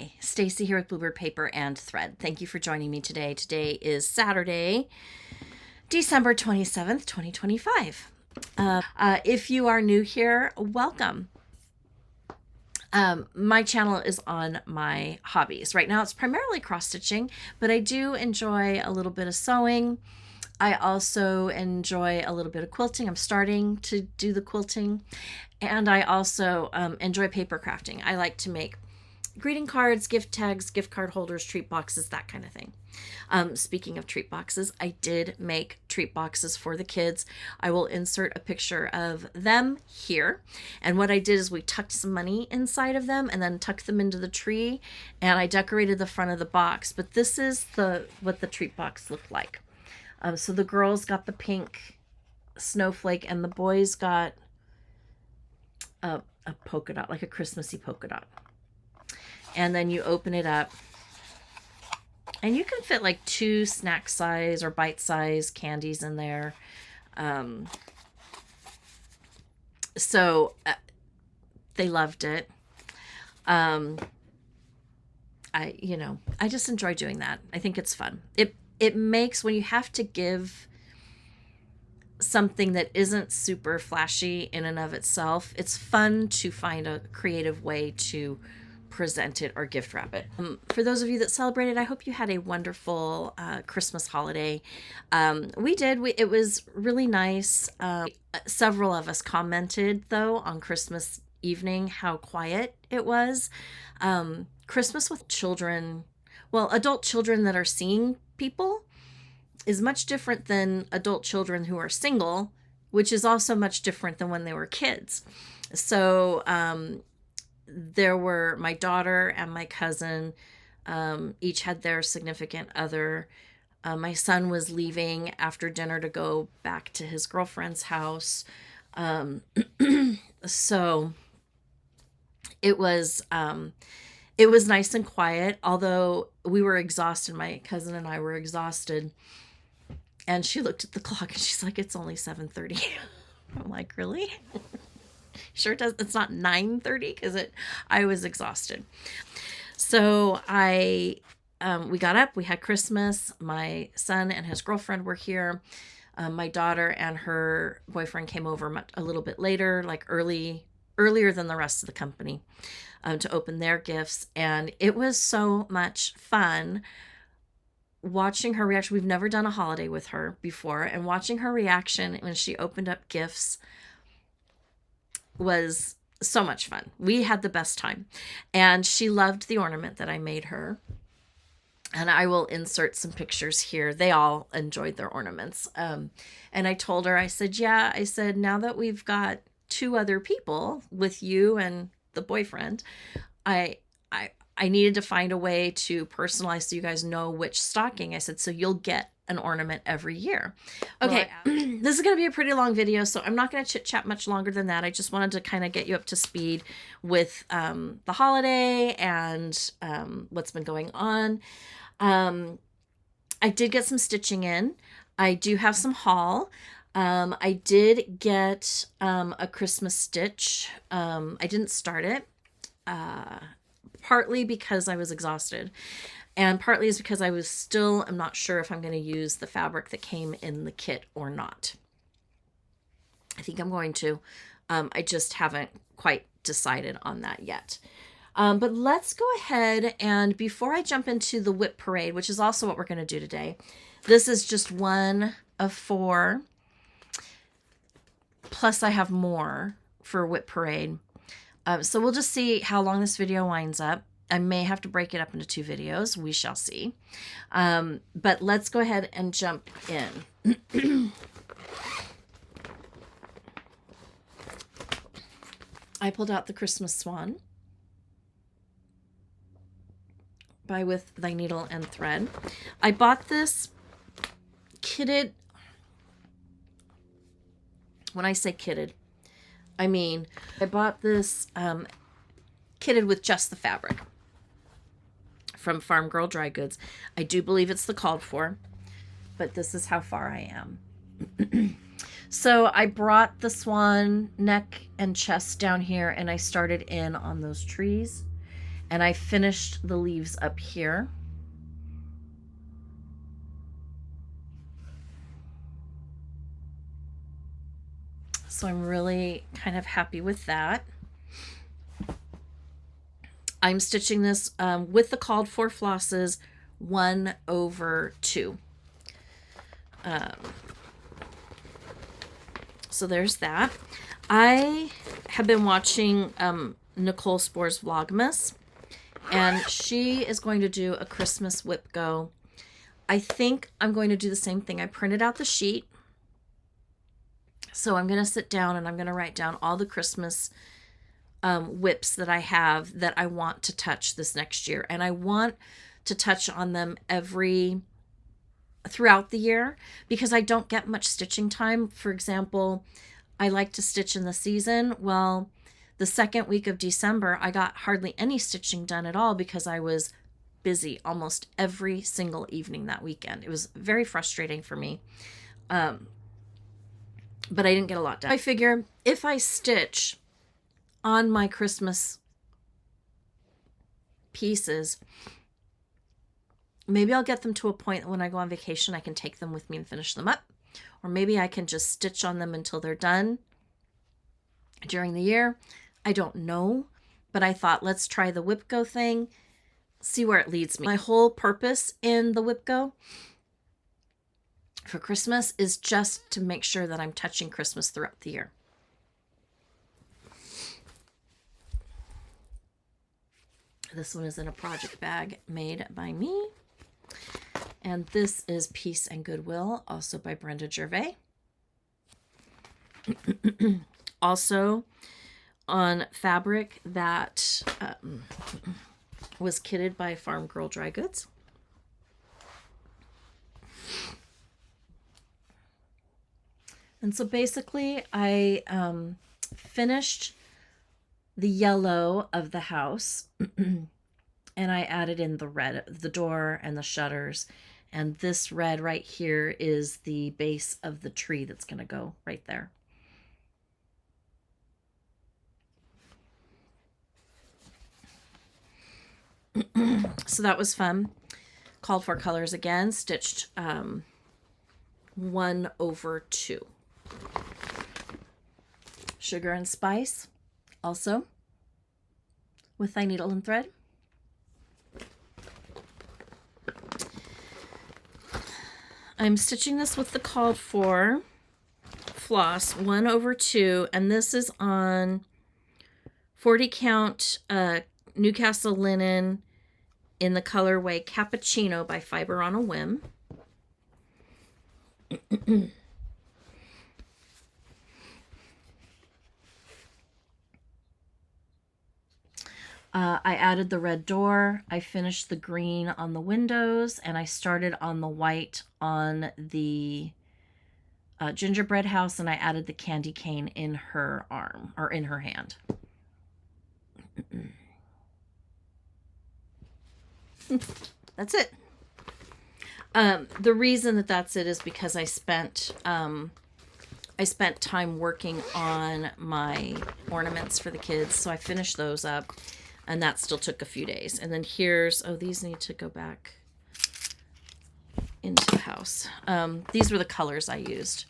Hi, Stacy here with Bluebird Paper and Thread. Thank you for joining me today. Today is Saturday, December 27th, 2025. If you are new here, welcome. My channel is on my hobbies. Right now it's primarily cross-stitching, but I do enjoy a little bit of sewing. I also enjoy a little bit of quilting. I'm starting to do the quilting. And I also enjoy paper crafting. I like to make greeting cards, gift tags, gift card holders, treat boxes, that kind of thing. Speaking of treat boxes, I did make treat boxes for the kids. I will insert a picture of them here. And what I did is we tucked some money inside of them and then tucked them into the tree, and I decorated the front of the box. But this is what the treat box looked like. So the girls got the pink snowflake and the boys got a polka dot, like a Christmassy polka dot. And then you open it up and you can fit like 2 snack size or bite size candies in there. So they loved it. I just enjoy doing that. I think it's fun. It makes, when you have to give something that isn't super flashy in and of itself, it's fun to find a creative way to present it or gift wrap it. For those of you that celebrated, I hope you had a wonderful Christmas holiday. We did. It was really nice. Several of us commented, though, on Christmas evening how quiet it was. Christmas with children, well, adult children that are seeing people, is much different than adult children who are single, which is also much different than when they were kids. So there were my daughter and my cousin, each had their significant other. My son was leaving after dinner to go back to his girlfriend's house. So it was nice and quiet, although we were exhausted. My cousin and I were exhausted. And she looked at the clock and she's like, it's only 7:30. I'm like, really? Sure does. It's not 9:30 because I was exhausted. So we got up, we had Christmas. My son and his girlfriend were here. My daughter and her boyfriend came over a little bit later, like earlier than the rest of the company, to open their gifts. And it was so much fun watching her reaction. We've never done a holiday with her before, and watching her reaction when she opened up gifts was so much fun. We had the best time, and she loved the ornament that I made her. And I will insert some pictures here. They all enjoyed their ornaments. And I told her, I said, now that we've got 2 other people with you and the boyfriend, I needed to find a way to personalize so you guys know which stocking. I said, so you'll get an ornament every year. Okay, this is going to be a pretty long video, so I'm not going to chit chat much longer than that. I just wanted to kind of get you up to speed with the holiday and what's been going on. I did get some stitching in. I do have some haul. I did get a Christmas stitch. I didn't start it. Partly because I was exhausted, and partly is because I'm not sure if I'm going to use the fabric that came in the kit or not. I think I'm going to. I just haven't quite decided on that yet. But let's go ahead, and before I jump into the WIP parade, which is also what we're going to do today, this is just one of 4. Plus I have more for WIP parade. So we'll just see how long this video winds up. I may have to break it up into 2 videos. We shall see. But let's go ahead and jump in. I pulled out the Christmas Swan by With Thy Needle and Thread. I bought this kitted. When I say kitted, I mean, I bought this kitted with just the fabric from Farm Girl Dry Goods. I do believe it's the called for, but this is how far I am. So I brought the swan neck and chest down here, and I started in on those trees. And I finished the leaves up here. So I'm really kind of happy with that. I'm stitching this with the called for flosses 1/2. So there's that. I have been watching Nicole Spore's Vlogmas, and she is going to do a Christmas WIP go. I think I'm going to do the same thing. I printed out the sheet. So I'm going to sit down and I'm going to write down all the Christmas WIPs that I have that I want to touch this next year. And I want to touch on them throughout the year, because I don't get much stitching time. For example, I like to stitch in the season. Well, the second week of December, I got hardly any stitching done at all because I was busy almost every single evening that weekend. It was very frustrating for me. But I didn't get a lot done. I figure if I stitch on my Christmas pieces, maybe I'll get them to a point when I go on vacation, I can take them with me and finish them up. Or maybe I can just stitch on them until they're done during the year. I don't know, but I thought, let's try the WIP go thing, see where it leads me. My whole purpose in the WIP go for Christmas is just to make sure that I'm touching Christmas throughout the year. This one is in a project bag made by me. And this is Peace and Goodwill, also by Brenda Gervais. Also on fabric that was kitted by Farm Girl Dry Goods. And so basically I finished the yellow of the house and I added in the red, the door and the shutters. And this red right here is the base of the tree that's going to go right there. So that was fun. Called for colors again, stitched 1/2. Sugar and Spice, also with Thy Needle and Thread. I'm stitching this with the called for floss 1/2, and this is on 40 count Newcastle linen in the colorway Cappuccino by Fiber on a Whim. I added the red door, I finished the green on the windows, and I started on the white on the gingerbread house, and I added the candy cane in her arm, or in her hand. That's it. The reason that that's it is because I spent time working on my ornaments for the kids, so I finished those up. And that still took a few days. And then here's, oh, these need to go back into the house. These were the colors I used.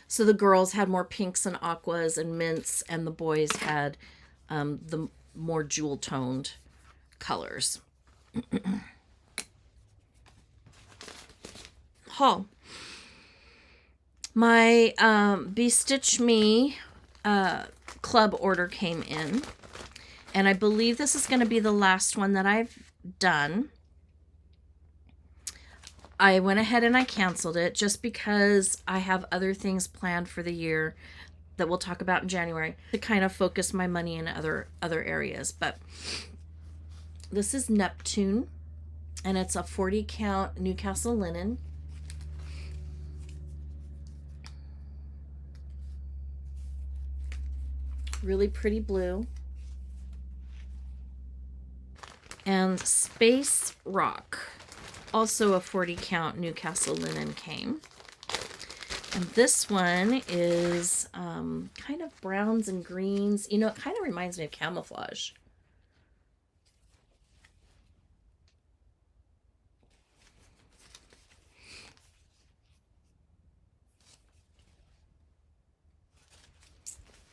So the girls had more pinks and aquas and mints, and the boys had the more jewel-toned colors. Haul. My Bestitch Me club order came in, and I believe this is going to be the last one that I've done. I went ahead and I canceled it just because I have other things planned for the year that we'll talk about in January to kind of focus my money in other areas. But this is Neptune, and it's a 40 count Newcastle linen. Really pretty blue. And Space Rock, also a 40 count Newcastle linen came. And this one is kind of browns and greens. You know, it kind of reminds me of camouflage.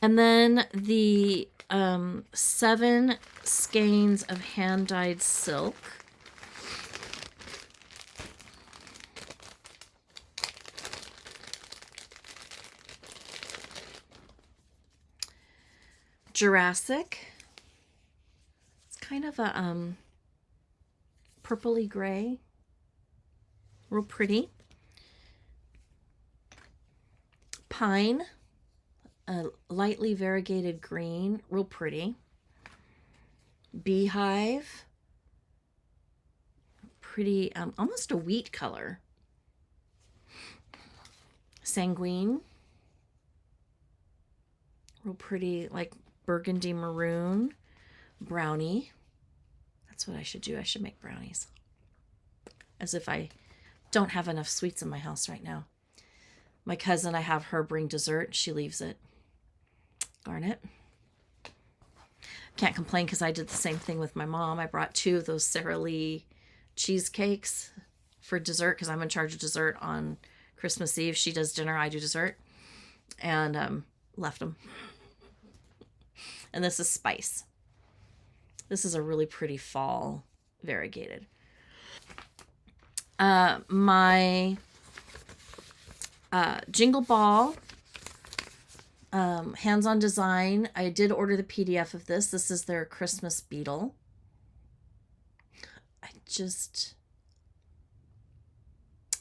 And then the 7 skeins of hand-dyed silk. Jurassic. It's kind of a purpley gray. Real pretty. Pine. A lightly variegated green. Real pretty. Beehive. Pretty, almost a wheat color. Sanguine. Real pretty, like burgundy maroon. Brownie. That's what I should do. I should make brownies. As if I don't have enough sweets in my house right now. My cousin, I have her bring dessert. She leaves it. Darn it. Can't complain because I did the same thing with my mom. I brought 2 of those Sara Lee cheesecakes for dessert because I'm in charge of dessert on Christmas Eve. She does dinner, I do dessert. And left them. And this is spice. This is a really pretty fall variegated. My Jingle Ball hands-on design. I did order the PDF of this. This is their Christmas beetle.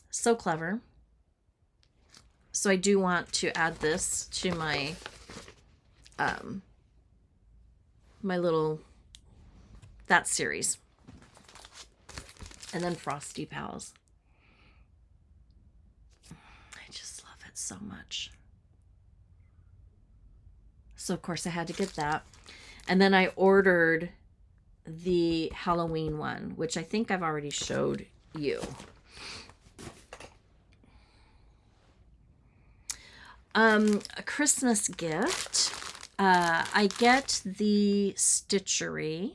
So clever. So I do want to add this to my my little, that series. And then Frosty Pals. I just love it so much. So of course I had to get that. And then I ordered the Halloween one, which I think I've already showed you. A Christmas gift. I get the stitchery,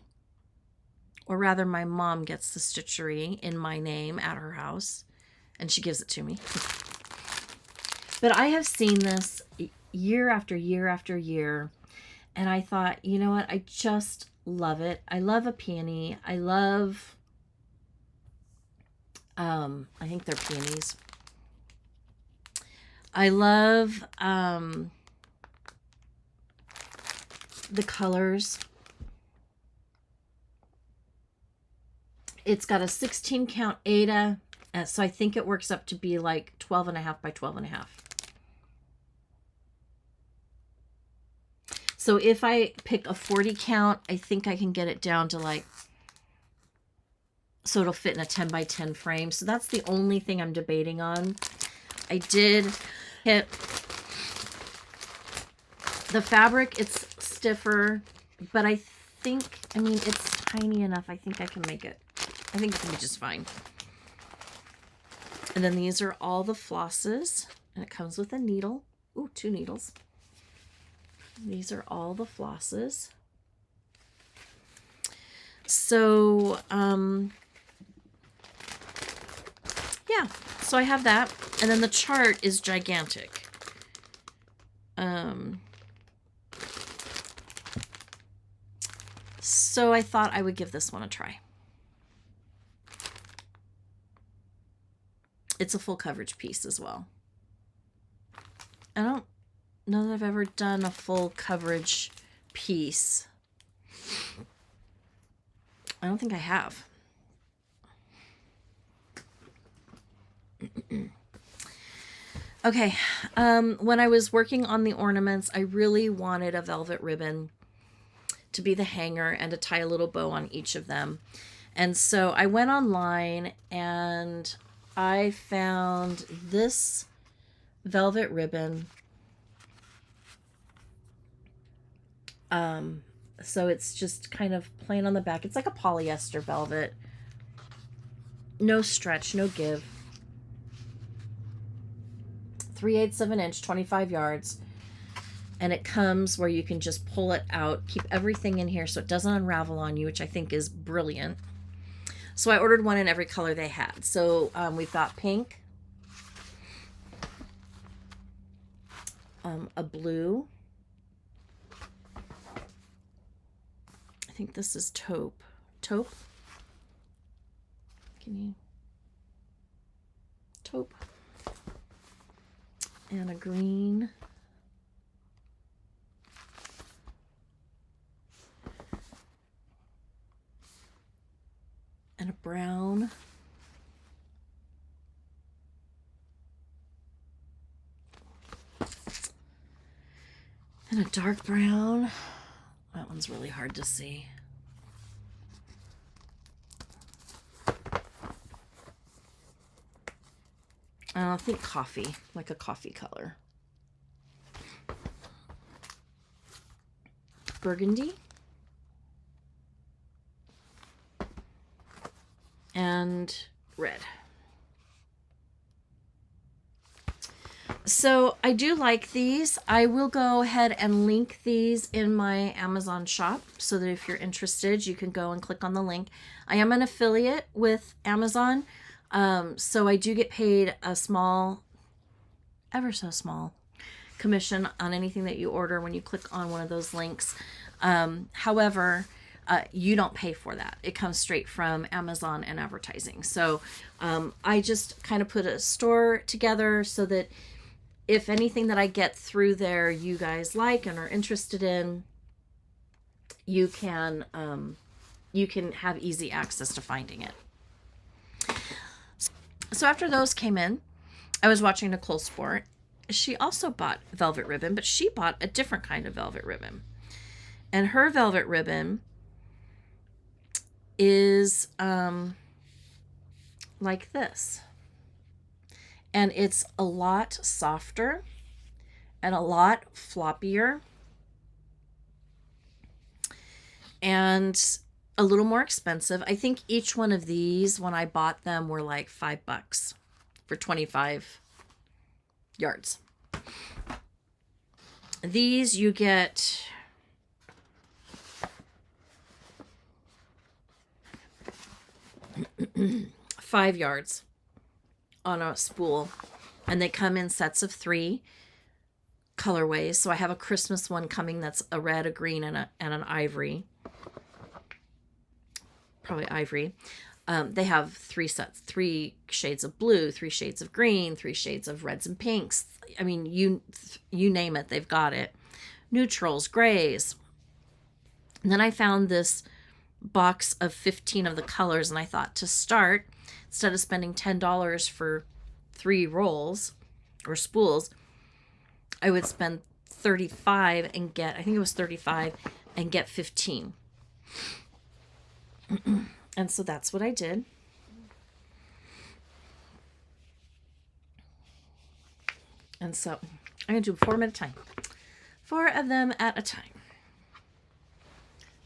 or rather my mom gets the stitchery in my name at her house, and she gives it to me. But I have seen this year after year after year, and I thought, you know what, I just love it. I love a peony. I love, I think they're peonies. I love the colors. It's got a 16 count Aida, so I think it works up to be like 12.5 by 12.5. So if I pick a 40 count, I think I can get it down to like, so it'll fit in a 10 by 10 frame. So that's the only thing I'm debating on. I did hit the fabric. It's stiffer, but I think, I mean, it's tiny enough. I think I can make it. I think it's gonna be just fine. And then these are all the flosses, and it comes with a needle. Ooh, 2 needles. These are all the flosses. So, yeah, so I have that. And then the chart is gigantic. So I thought I would give this one a try. It's a full coverage piece as well. I don't know that I've ever done a full coverage piece. I don't think I have. Okay, when I was working on the ornaments, I really wanted a velvet ribbon to be the hanger and to tie a little bow on each of them. And so I went online and I found this velvet ribbon. So it's just kind of plain on the back. It's like a polyester velvet. No stretch, no give. 3/8 of an inch, 25 yards. And it comes where you can just pull it out, keep everything in here so it doesn't unravel on you, which I think is brilliant. So I ordered one in every color they had. So we've got pink, a blue, I think this is taupe. Taupe? Can you? Taupe. And a green. And a brown. And a dark brown. That one's really hard to see. I think coffee, like a coffee color. Burgundy. And red. So I do like these. I will go ahead and link these in my Amazon shop so that if you're interested, you can go and click on the link. I am an affiliate with Amazon, so I do get paid a small, ever so small, commission on anything that you order when you click on one of those links. However, you don't pay for that. It comes straight from Amazon and advertising. So I just kind of put a store together so that if anything that I get through there you guys like and are interested in, you can have easy access to finding it. So after those came in, I was watching Nicole Sport. She also bought velvet ribbon, but she bought a different kind of velvet ribbon. And her velvet ribbon is like this. And it's a lot softer and a lot floppier and a little more expensive. I think each one of these, when I bought them, were like $5 for 25 yards. These you get 5 yards on a spool, and they come in sets of 3 colorways. So I have a Christmas one coming that's a red, a green, and an ivory. Probably ivory. They have 3 sets, 3 shades of blue, 3 shades of green, 3 shades of reds and pinks. I mean, you name it, they've got it. Neutrals, grays. And then I found this box of 15 of the colors, and I thought, to start, instead of spending $10 for 3 rolls or spools, I would spend $35 and get, I think it was $35, and get 15. And so that's what I did. And so I'm going to do 4 of them at a time. 4 of them at a time.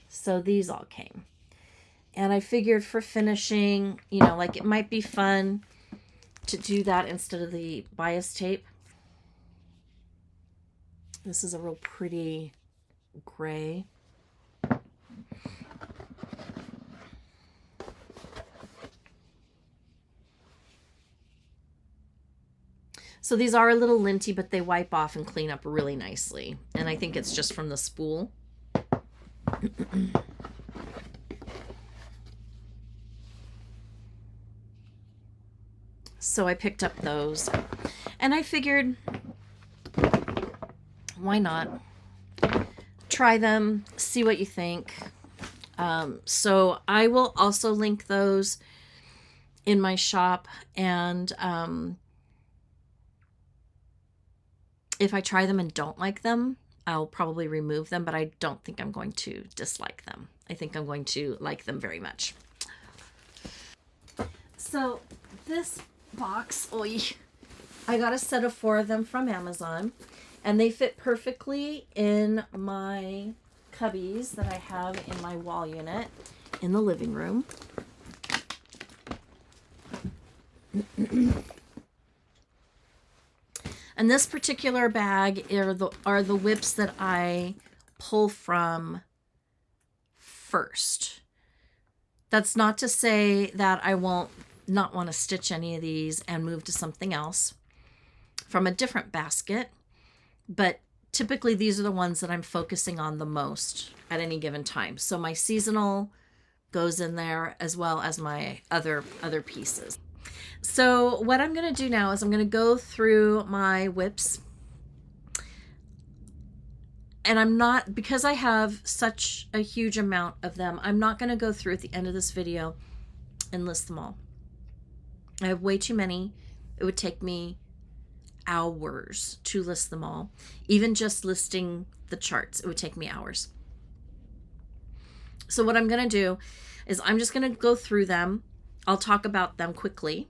So these all came. And I figured for finishing, you know, like it might be fun to do that instead of the bias tape. This is a real pretty gray. So these are a little linty, but they wipe off and clean up really nicely. And I think it's just from the spool. So I picked up those. And I figured, why not? Try them, see what you think. So I will also link those in my shop, and if I try them and don't like them, I'll probably remove them, but I don't think I'm going to dislike them. I think I'm going to like them very much. So this box, I got a set of 4 of them from Amazon, and they fit perfectly in my cubbies that I have in my wall unit in the living room. And this particular bag are the WIPs that I pull from first. That's not to say that I won't not want to stitch any of these and move to something else from a different basket, but typically these are the ones that I'm focusing on the most at any given time. So my seasonal goes in there as well as my other pieces. So what I'm going to do now is I'm going to go through my WIPs, and I'm not, because I have such a huge amount of them, I'm not going to go through at the end of this video and list them all. I have way too many. It would take me hours to list them all. Even just listing the charts, it would take me hours. So what I'm going to do is I'm just going to go through them. I'll talk about them quickly.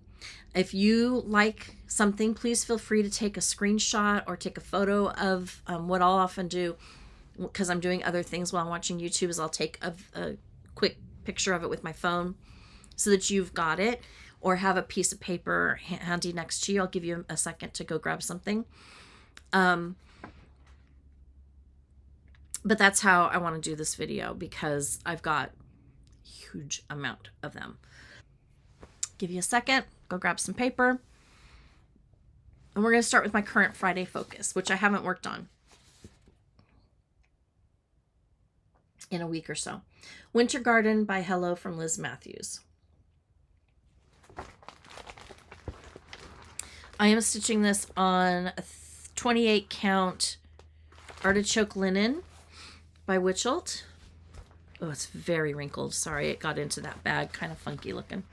If you like something, please feel free to take a screenshot or take a photo of what I'll often do, because I'm doing other things while I'm watching YouTube, is I'll take a quick picture of it with my phone so that you've got it, or have a piece of paper handy next to you. I'll give you a second to go grab something. But that's how I want to do this video, because I've got a huge amount of them. Give you a second, go grab some paper. And we're going to start with my current Friday focus, which I haven't worked on in a week or so. Winter Garden by Hello from Liz Matthews. I am stitching this on a 28 count artichoke linen by Witchelt. Oh, it's very wrinkled. Sorry, it got into that bag. Kind of funky looking.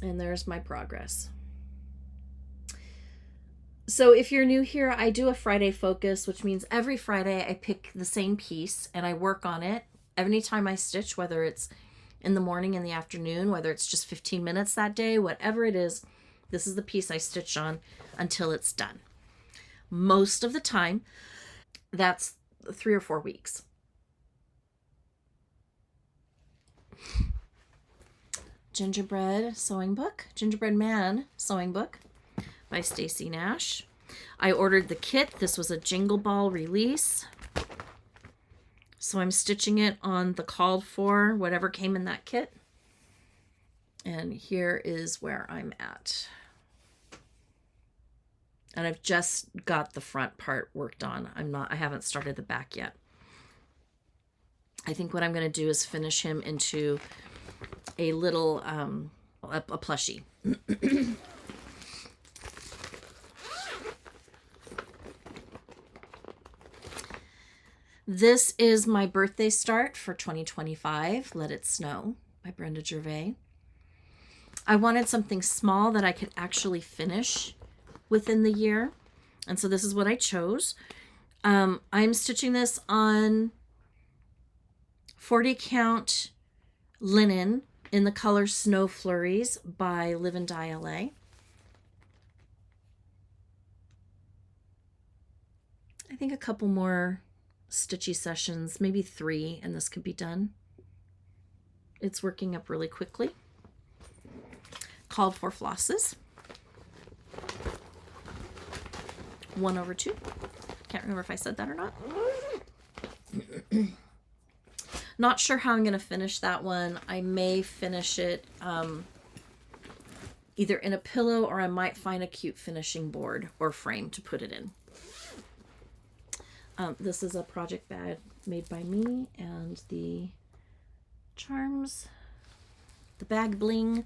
And there's my progress. So if you're new here, I do a Friday focus, which means every Friday I pick the same piece and I work on it. Anytime I stitch, whether it's in the morning, in the afternoon, whether it's just 15 minutes that day, whatever it is, this is the piece I stitch on until it's done. Most of the time, that's 3 or 4 weeks. Gingerbread Man sewing book by Stacy Nash. I ordered the kit. This was a Jingle Ball release. So I'm stitching it on the called for, whatever came in that kit. And here is where I'm at. And I've just got the front part worked on. I haven't started the back yet. I think what I'm going to do is finish him into a little, a plushie. This is my birthday start for 2025, Let It Snow by Brenda Gervais. I wanted something small that I could actually finish within the year, and so this is what I chose. I'm stitching this on 40 count linen in the color Snow Flurries by Live and Dye LA. I think a couple more stitchy sessions, maybe 3, and this could be done. It's working up really quickly. Called for flosses. 1/2. Can't remember if I said that or not. Not sure how I'm going to finish that one. I may finish it either in a pillow, or I might find a cute finishing board or frame to put it in. This is a project bag made by me, and the charms, the bag bling.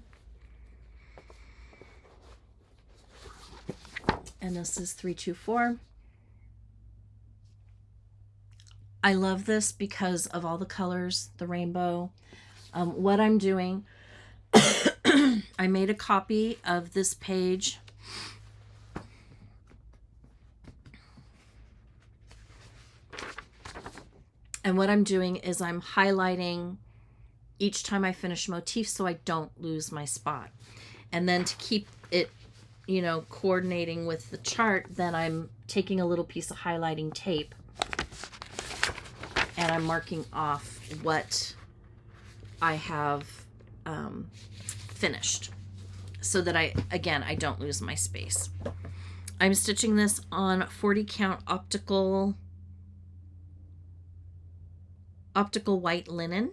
And this is 324. I love this because of all the colors, the rainbow. What I'm doing, I made a copy of this page. And what I'm doing is I'm highlighting each time I finish motif so I don't lose my spot. And then to keep it, you know, coordinating with the chart, then I'm taking a little piece of highlighting tape and I'm marking off what I have finished so that I don't lose my space. I'm stitching this on 40 count optical white linen.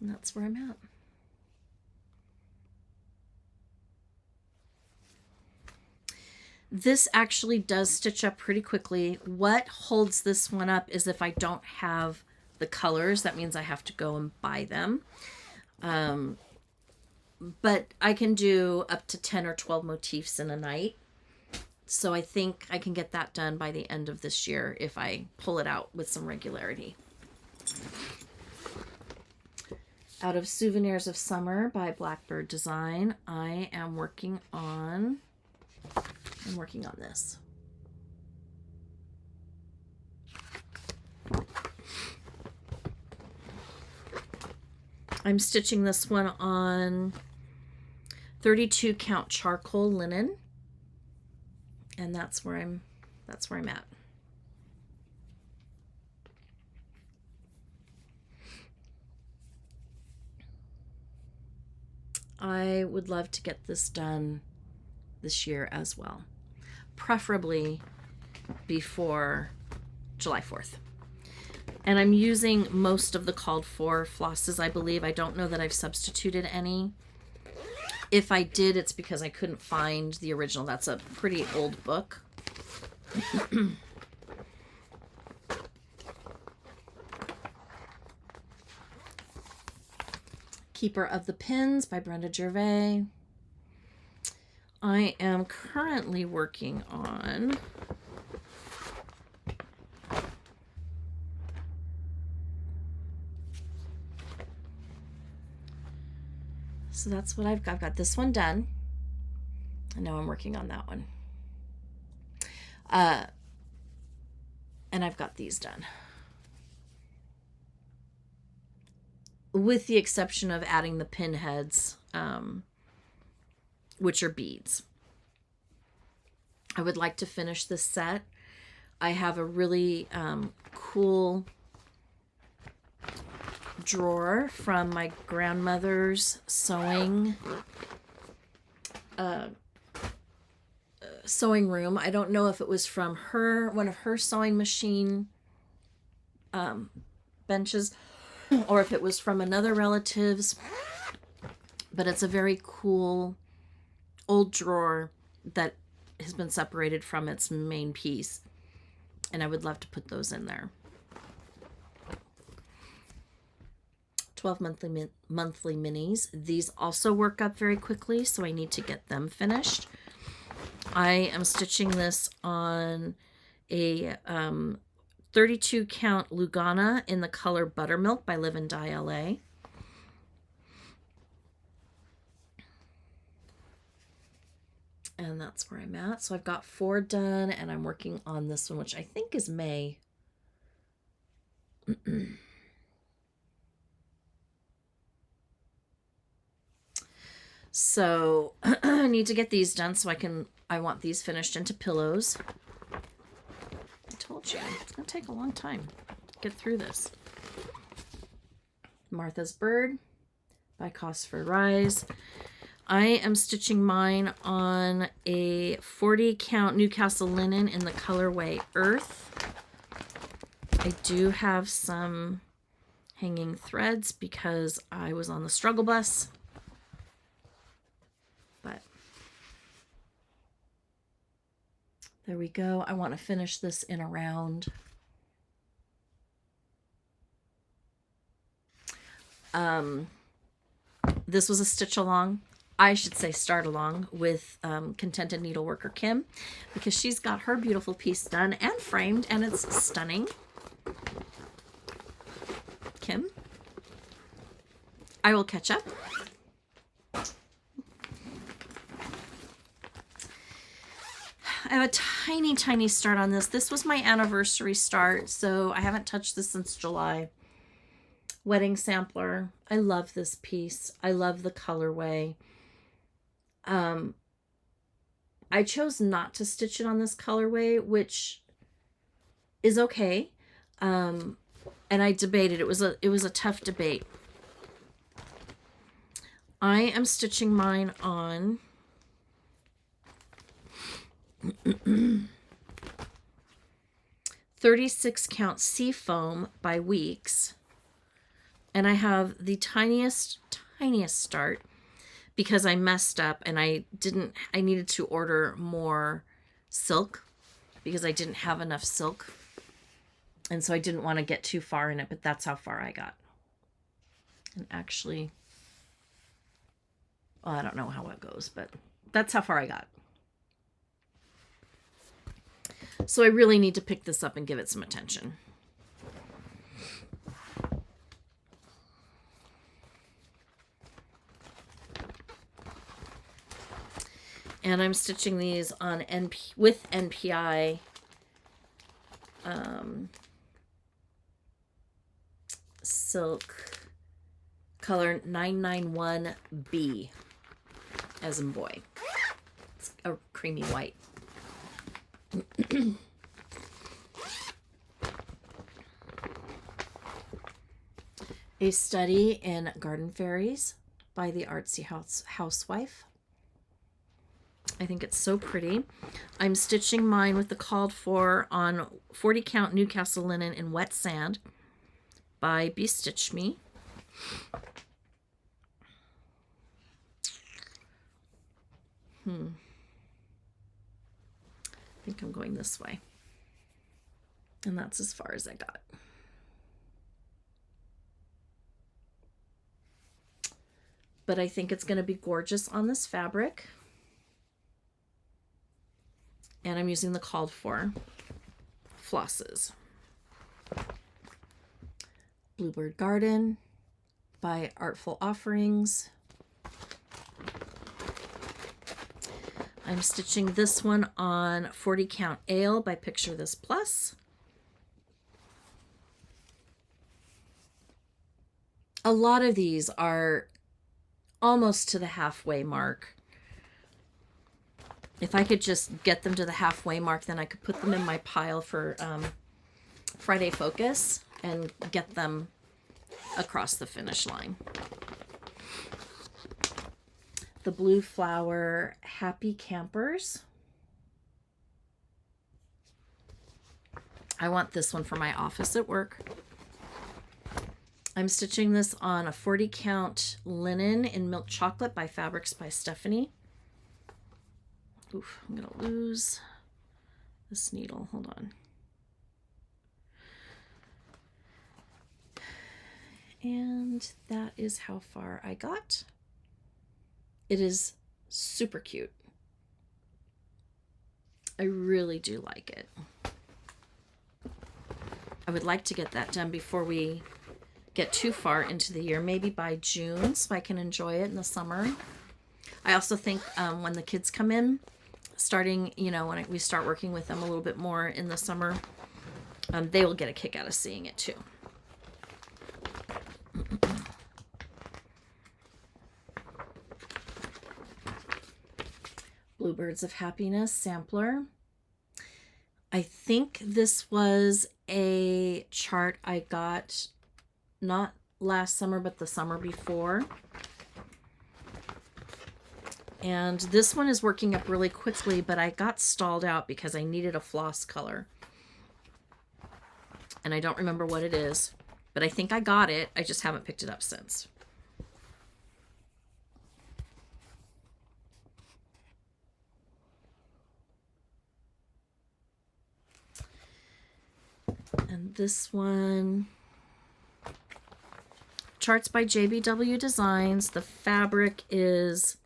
And that's where I'm at. This actually does stitch up pretty quickly. What holds this one up is if I don't have the colors. That means I have to go and buy them. But I can do up to 10 or 12 motifs in a night. So I think I can get that done by the end of this year if I pull it out with some regularity. Out of Souvenirs of Summer by Blackbird Design, I am working on this. I'm stitching this one on 32 count charcoal linen, and that's where I'm at. I would love to get this done this year as well, preferably before July 4th. And I'm using most of the called for flosses, I believe. I don't know that I've substituted any. If I did, it's because I couldn't find the original. That's a pretty old book. Keeper of the Pins by Brenda Gervais. I am currently working on so that's what I've got. I've got this one done. I know I'm working on that one. And I've got these done. With the exception of adding the pin heads, which are beads. I would like to finish this set. I have a really cool drawer from my grandmother's sewing room. I don't know if it was from one of her sewing machine benches, or if it was from another relative's, but it's a very cool old drawer that has been separated from its main piece, and I would love to put those in there. 12 monthly minis. These also work up very quickly, so I need to get them finished. I am stitching this on a 32 count Lugana in the color Buttermilk by Live and Die LA. And that's where I'm at. So I've got 4 done, and I'm working on this one, which I think is May. So I need to get these done so I want these finished into pillows. I told you, it's going to take a long time to get through this. Martha's Bird by Cosford Rise. I am stitching mine on a 40 count Newcastle linen in the colorway Earth. I do have some hanging threads because I was on the struggle bus. But there we go. I want to finish this in around this was a stitch along. I should say start along with Contented Needleworker Kim, because she's got her beautiful piece done and framed, and it's stunning. Kim, I will catch up. I have a tiny start on this. This was my anniversary start, so I haven't touched this since July. wedding sampler. I love this piece. I love the colorway. I chose not to stitch it on this colorway, which is okay. And I debated. It was a tough debate. I am stitching mine on 36 count Seafoam by Weeks. And I have the tiniest start because I messed up and I needed to order more silk because I didn't have enough silk. And so I didn't want to get too far in it, but that's how far I got. And actually, well, I don't know how it goes, but that's how far I got. So I really need to pick this up and give it some attention. And I'm stitching these on with NPI silk color 991B as in boy. It's a creamy white. A Study in Garden Fairies by the Artsy Housewife. I think it's so pretty. I'm stitching mine with the called for on 40 count Newcastle linen in wet sand by Bestitch Me. I think I'm going this way. And that's as far as I got. But I think it's going to be gorgeous on this fabric. And I'm using the called for flosses. Bluebird Garden by Artful Offerings. I'm stitching this one on 40 count Ale by Picture This Plus. A lot of these are almost to the halfway mark. If I could just get them to the halfway mark, then I could put them in my pile for Friday Focus and get them across the finish line. The Blue Flower Happy Campers. I want this one for my office at work. I'm stitching this on a 40 count linen in Milk Chocolate by Fabrics by Stephanie. Oof, I'm going to lose this needle. Hold on. And that is how far I got. It is super cute. I really do like it. I would like to get that done before we get too far into the year, maybe by June, so I can enjoy it in the summer. I also think when the kids come in, starting, you know, when we start working with them a little bit more in the summer, they will get a kick out of seeing it too. Bluebirds of Happiness sampler. I think this was a chart I got not last summer, but the summer before. And this one is working up really quickly, but I got stalled out because I needed a floss color. And I don't remember what it is, but I think I got it. I just haven't picked it up since. And this one, charts by JBW Designs. The fabric is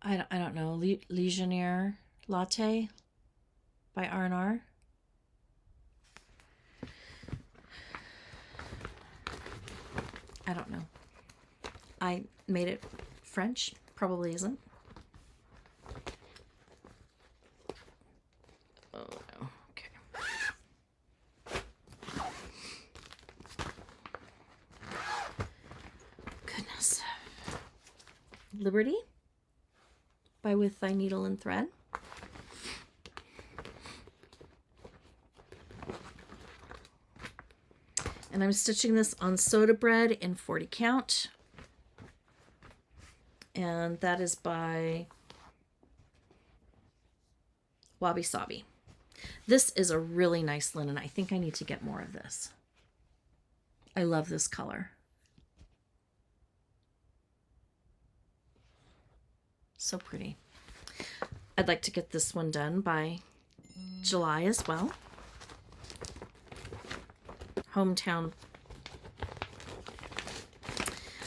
I don't know, Legionnaire Latte by R&R. I don't know. I made it French, probably isn't. Oh no. Liberty by With Thy Needle and Thread. And I'm stitching this on soda bread in 40 count. And that is by Wabi Sabi. This is a really nice linen. I think I need to get more of this. I love this color. So pretty. I'd like to get this one done by July as well. Hometown.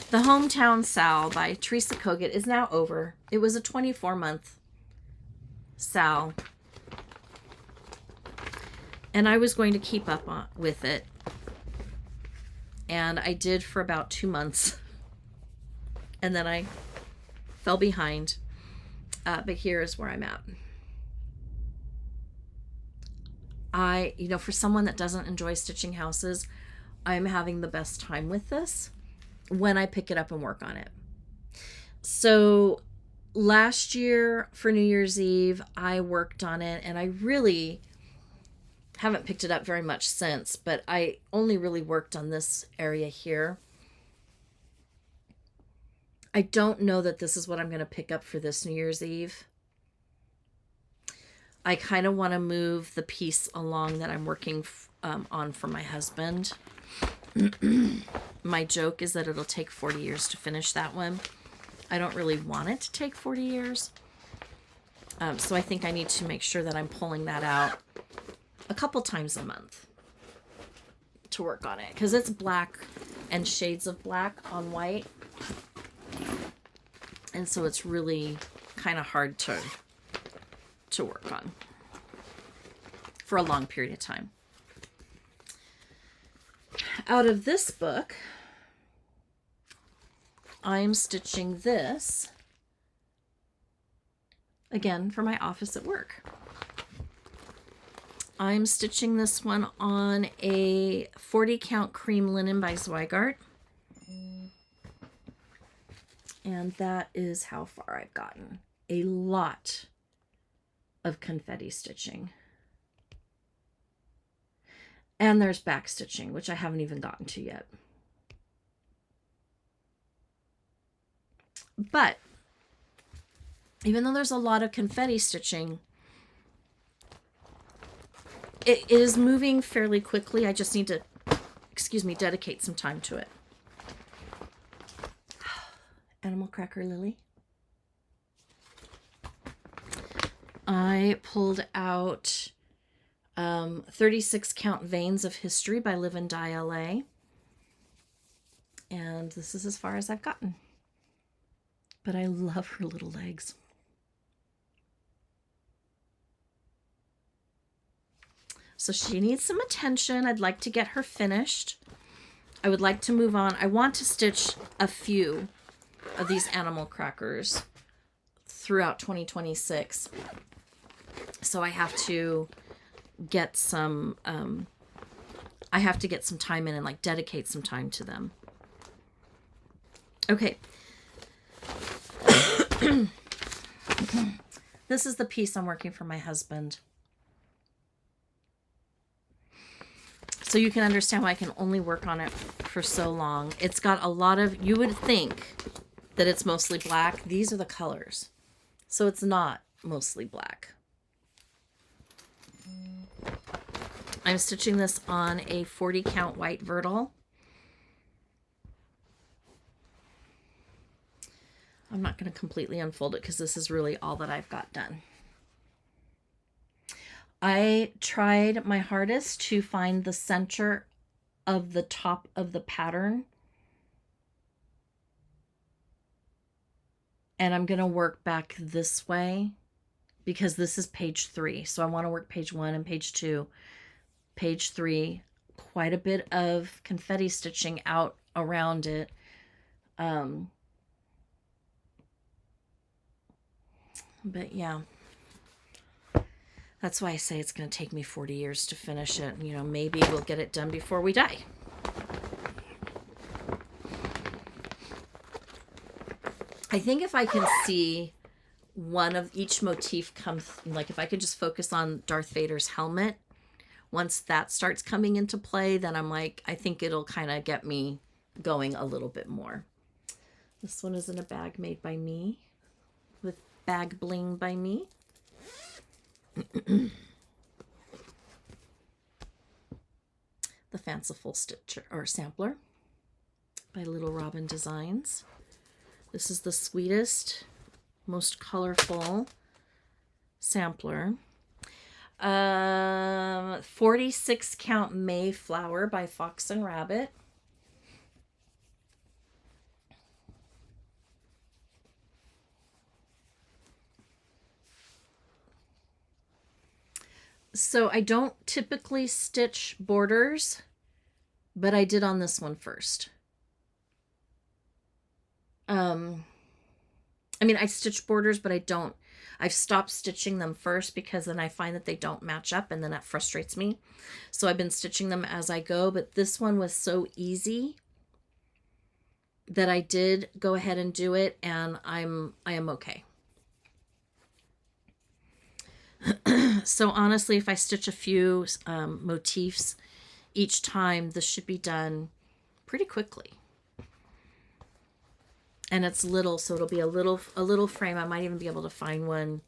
The Hometown Sal by Teresa Kogut is now over. It was a 24-month sal. And I was going to keep up with it. And I did for about 2 months. And then I fell behind. But here is where I'm at. For someone that doesn't enjoy stitching houses, I'm having the best time with this when I pick it up and work on it. So last year for New Year's Eve, I worked on it, and I really haven't picked it up very much since, but I only really worked on this area here. I don't know that this is what I'm going to pick up for this New Year's Eve. I kind of want to move the piece along that I'm working on for my husband. My joke is that it'll take 40 years to finish that one. I don't really want it to take 40 years. So I think I need to make sure that I'm pulling that out a couple times a month to work on it, because it's black and shades of black on white. And so it's really kind of hard to work on for a long period of time. Out of this book, I'm stitching this again for my office at work. I'm stitching this one on a 40 count cream linen by Zweigart. And that is how far I've gotten. A lot of confetti stitching. And there's back stitching, which I haven't even gotten to yet. But even though there's a lot of confetti stitching, it is moving fairly quickly. I just need to, dedicate some time to it. Animal Cracker Lily. I pulled out 36 count Veins of History by Live and Die LA. And this is as far as I've gotten. But I love her little legs. So she needs some attention. I'd like to get her finished. I would like to move on. I want to stitch a few of these animal crackers throughout 2026. So I have to get some time in and like dedicate some time to them. Okay. This is the piece I'm working for my husband. So you can understand why I can only work on it for so long. It's got a lot of, you would think that it's mostly black. These are the colors. So it's not mostly black. I'm stitching this on a 40 count white vertical. I'm not going to completely unfold it because this is really all that I've got done. I tried my hardest to find the center of the top of the pattern. And I'm going to work back this way because this is page 3. So I want to work page 1 and page 2. Page 3, quite a bit of confetti stitching out around it. But yeah, that's why I say it's going to take me 40 years to finish it. You know, maybe we'll get it done before we die. I think if I can see one of each motif come, like if I could just focus on Darth Vader's helmet, once that starts coming into play, then I'm like, I think it'll kind of get me going a little bit more. This one is in a bag made by me with bag bling by me. The Fanciful Stitcher or Sampler by Little Robin Designs. This is the sweetest, most colorful sampler. 46 count Mayflower by Fox and Rabbit. So I don't typically stitch borders, but I did on this one first. I mean, I stitch borders, but I've stopped stitching them first because then I find that they don't match up and then that frustrates me. So I've been stitching them as I go, but this one was so easy that I did go ahead and do it, and I am okay. So honestly, if I stitch a few motifs each time, this should be done pretty quickly. And it's little, so it'll be a little frame. I might even be able to find one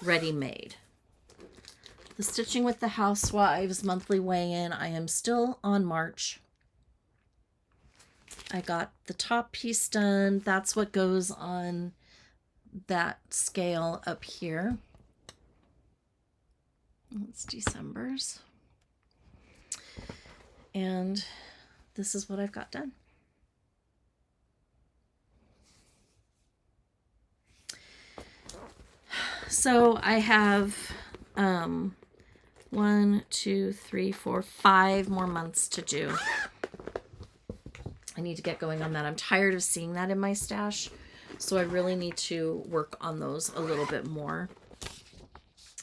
ready-made. The Stitching with the Housewives monthly weigh-in. I am still on March. I got the top piece done. That's what goes on that scale up here. It's December's. And this is what I've got done. So I have 1, 2, 3, 4, 5 more months to do. I need to get going on that. I'm tired of seeing that in my stash, so I really need to work on those a little bit more.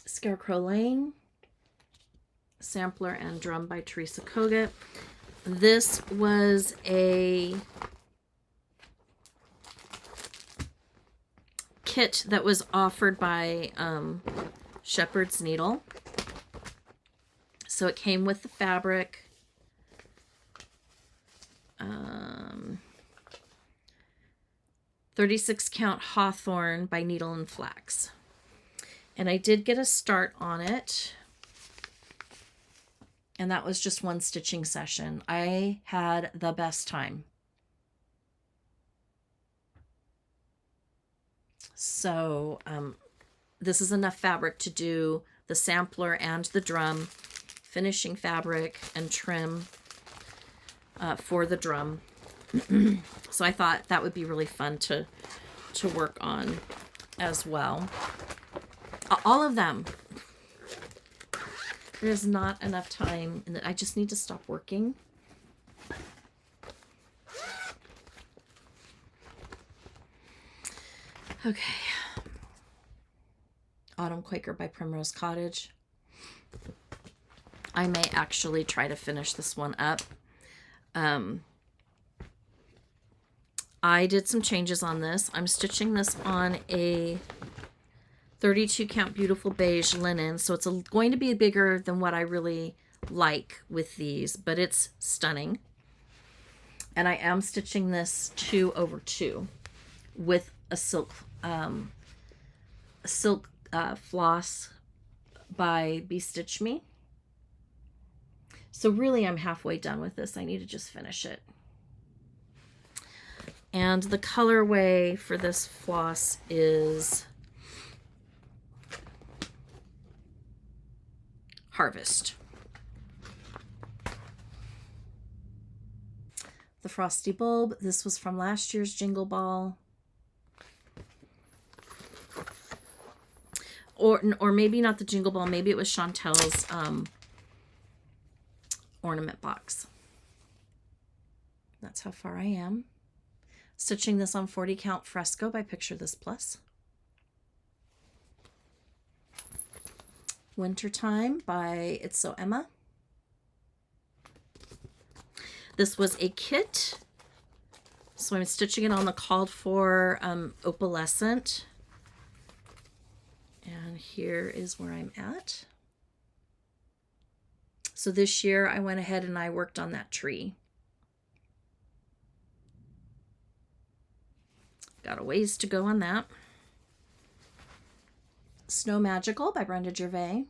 Scarecrow Lane, Sampler and Drum by Teresa Kogut. This was a kit that was offered by Shepherd's Needle. So it came with the fabric, 36 count Hawthorn by Needle and Flax. And I did get a start on it, and that was just one stitching session. I had the best time. So this is enough fabric to do the sampler and the drum, finishing fabric and trim for the drum. So I thought that would be really fun to work on as well. All of them. There's not enough time, and I just need to stop working. Okay. Autumn Quaker by Primrose Cottage. I may actually try to finish this one up. I did some changes on this. I'm stitching this on a 32 count beautiful beige linen, so it's going to be bigger than what I really like with these, but it's stunning. And I am stitching this 2/2 with a silk floss by Be Stitch Me. So really I'm halfway done with this. I need to just finish it. And the colorway for this floss is Harvest. The Frosty Bulb. This was from last year's Jingle Ball. Or maybe not the Jingle Ball. Maybe it was Chantel's ornament box. That's how far I am. Stitching this on 40 count Fresco by Picture This Plus. Wintertime by It's So Emma. This was a kit, So I'm stitching it on the called for opalescent. And here is where I'm at. So this year I went ahead and I worked on that tree. Got a ways to go on that. Snow Magical by Brenda Gervais.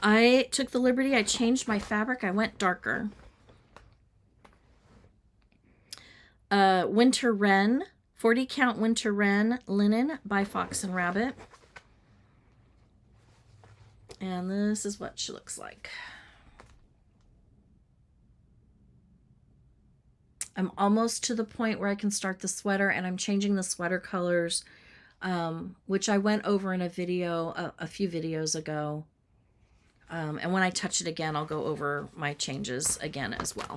I took the liberty, I changed my fabric, I went darker. Winter Wren, 40 count Winter Wren linen by Fox and Rabbit. And this is what she looks like. I'm almost to the point where I can start the sweater, and I'm changing the sweater colors, which I went over in a video a few videos ago. And when I touch it again, I'll go over my changes again as well.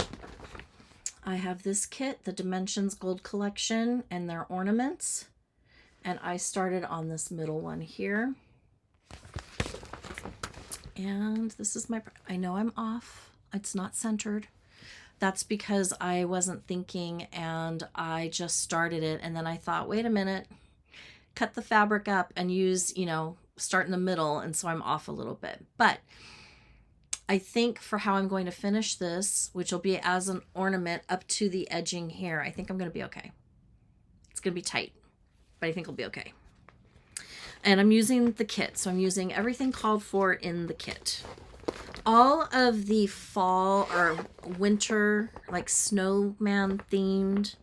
I have this kit, the Dimensions Gold Collection, and their ornaments. And I started on this middle one here. And this is my, I know I'm off. It's not centered. That's because I wasn't thinking and I just started it. And then I thought, wait a minute, cut the fabric up and use, you know, start in the middle. And so I'm off a little bit. But I think for how I'm going to finish this, which will be as an ornament up to the edging here, I think I'm going to be okay. It's going to be tight, but I think it'll be okay. And I'm using the kit. So I'm using everything called for in the kit. All of the fall or winter, like snowman themed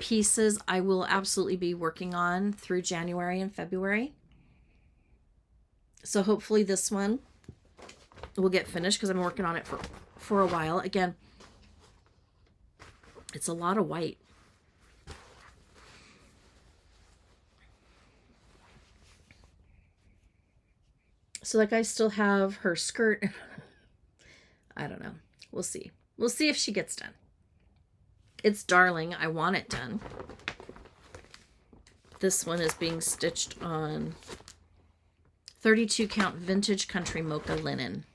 pieces, I will absolutely be working on through January and February. So hopefully this one will get finished because I've been working on it for a while. Again, it's a lot of white. So like I still have her skirt. I don't know. We'll see. We'll see if she gets done. It's darling. I want it done. This one is being stitched on 32 count vintage country mocha linen.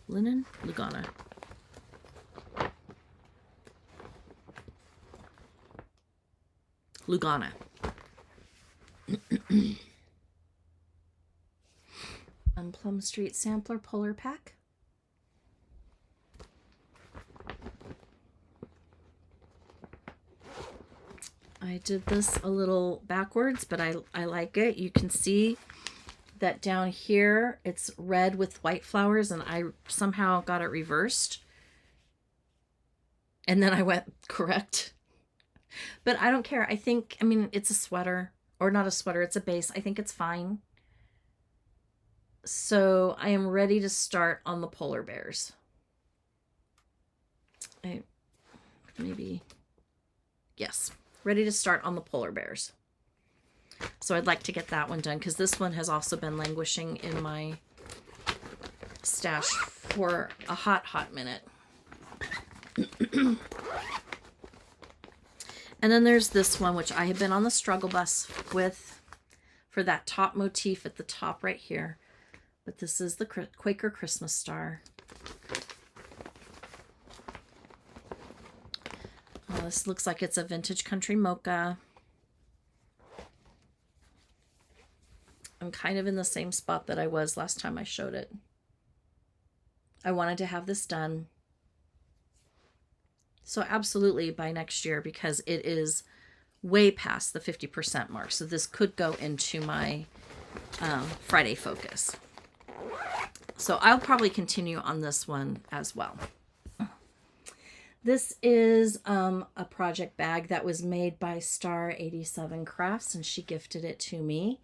Linen? Lugana. Lugana. Plum Street Sampler Polar Pack. I did this a little backwards, but I like it. You can see that down here it's red with white flowers, and I somehow got it reversed. And then I went correct. But I don't care. I think, I mean, it's a sweater, or not a sweater, it's a base. I think it's fine. So I am ready to start on the polar bears. Yes, ready to start on the polar bears. So I'd like to get that one done because this one has also been languishing in my stash for a hot minute. And then there's this one, which I have been on the struggle bus with for that top motif at the top right here. But this is the Quaker Christmas star. This looks like it's a vintage country mocha. I'm kind of in the same spot that I was last time I showed it. I wanted to have this done. So absolutely by next year, because it is way past the 50% mark. So this could go into my Friday focus. So I'll probably continue on this one as well. This is a project bag that was made by Star 87 Crafts, and she gifted it to me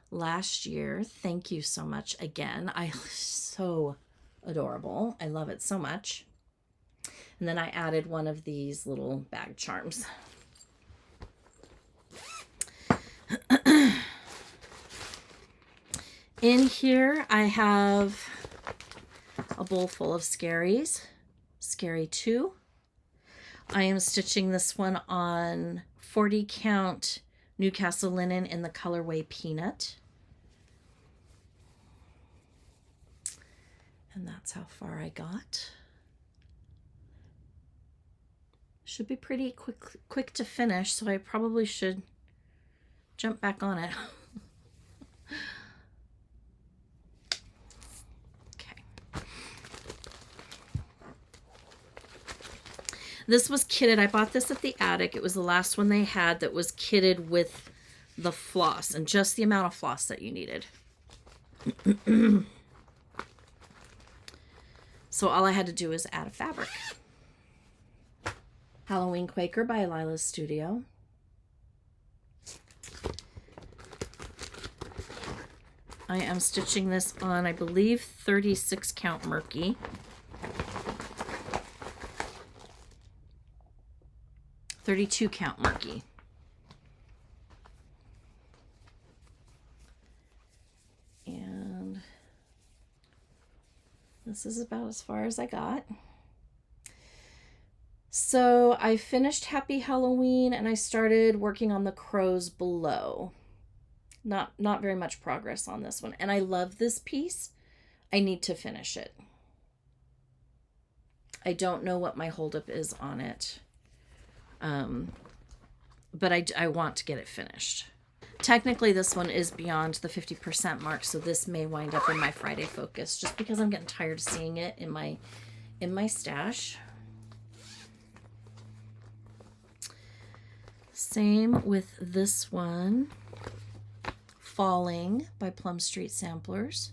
last year. Thank you so much again. So adorable. I love it so much. And then I added one of these little bag charms. In here, I have a bowl full of scaries. Scary 2. I am stitching this one on 40 count Newcastle linen in the colorway Peanut. And that's how far I got. Should be pretty quick to finish, so I probably should jump back on it. Okay. This was kitted. I bought this at the attic. It was the last one they had that was kitted with the floss and just the amount of floss that you needed. So all I had to do was add a fabric. Halloween Quaker by Lila's Studio. I am stitching this on, I believe, 36 count Murky. 32 count Murky. And this is about as far as I got. So I finished Happy Halloween and I started working on the crows below. Not very much progress on this one. And I love this piece. I need to finish it. I don't know what my holdup is on it. But I want to get it finished. Technically, this one is beyond the 50% mark, so this may wind up in my Friday focus, just because I'm getting tired of seeing it in my stash. Same with this one, Falling by Plum Street Samplers.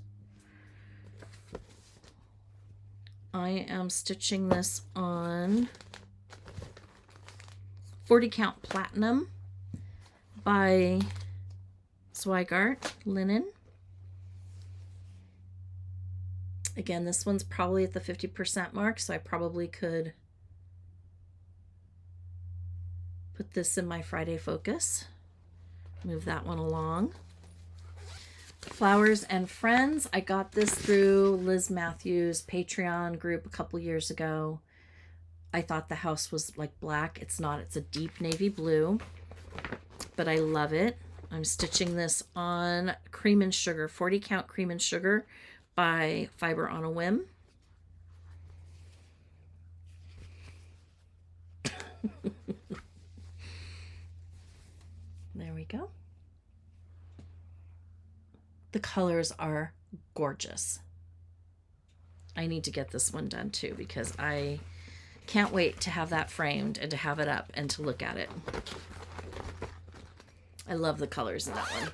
I am stitching this on 40 count Platinum by Zweigart Linen. Again, this one's probably at the 50% mark, so I probably could put this in my Friday focus. Move that one along. Flowers and Friends. I got this through Liz Matthews' Patreon group a couple years ago. I thought the house was like black. It's not. It's a deep navy blue, but I love it. I'm stitching this on Cream and Sugar, 40 count Cream and Sugar by Fiber on a Whim. There we go. The colors are gorgeous. I need to get this one done too, because I can't wait to have that framed and to have it up and to look at it. I love the colors in that one.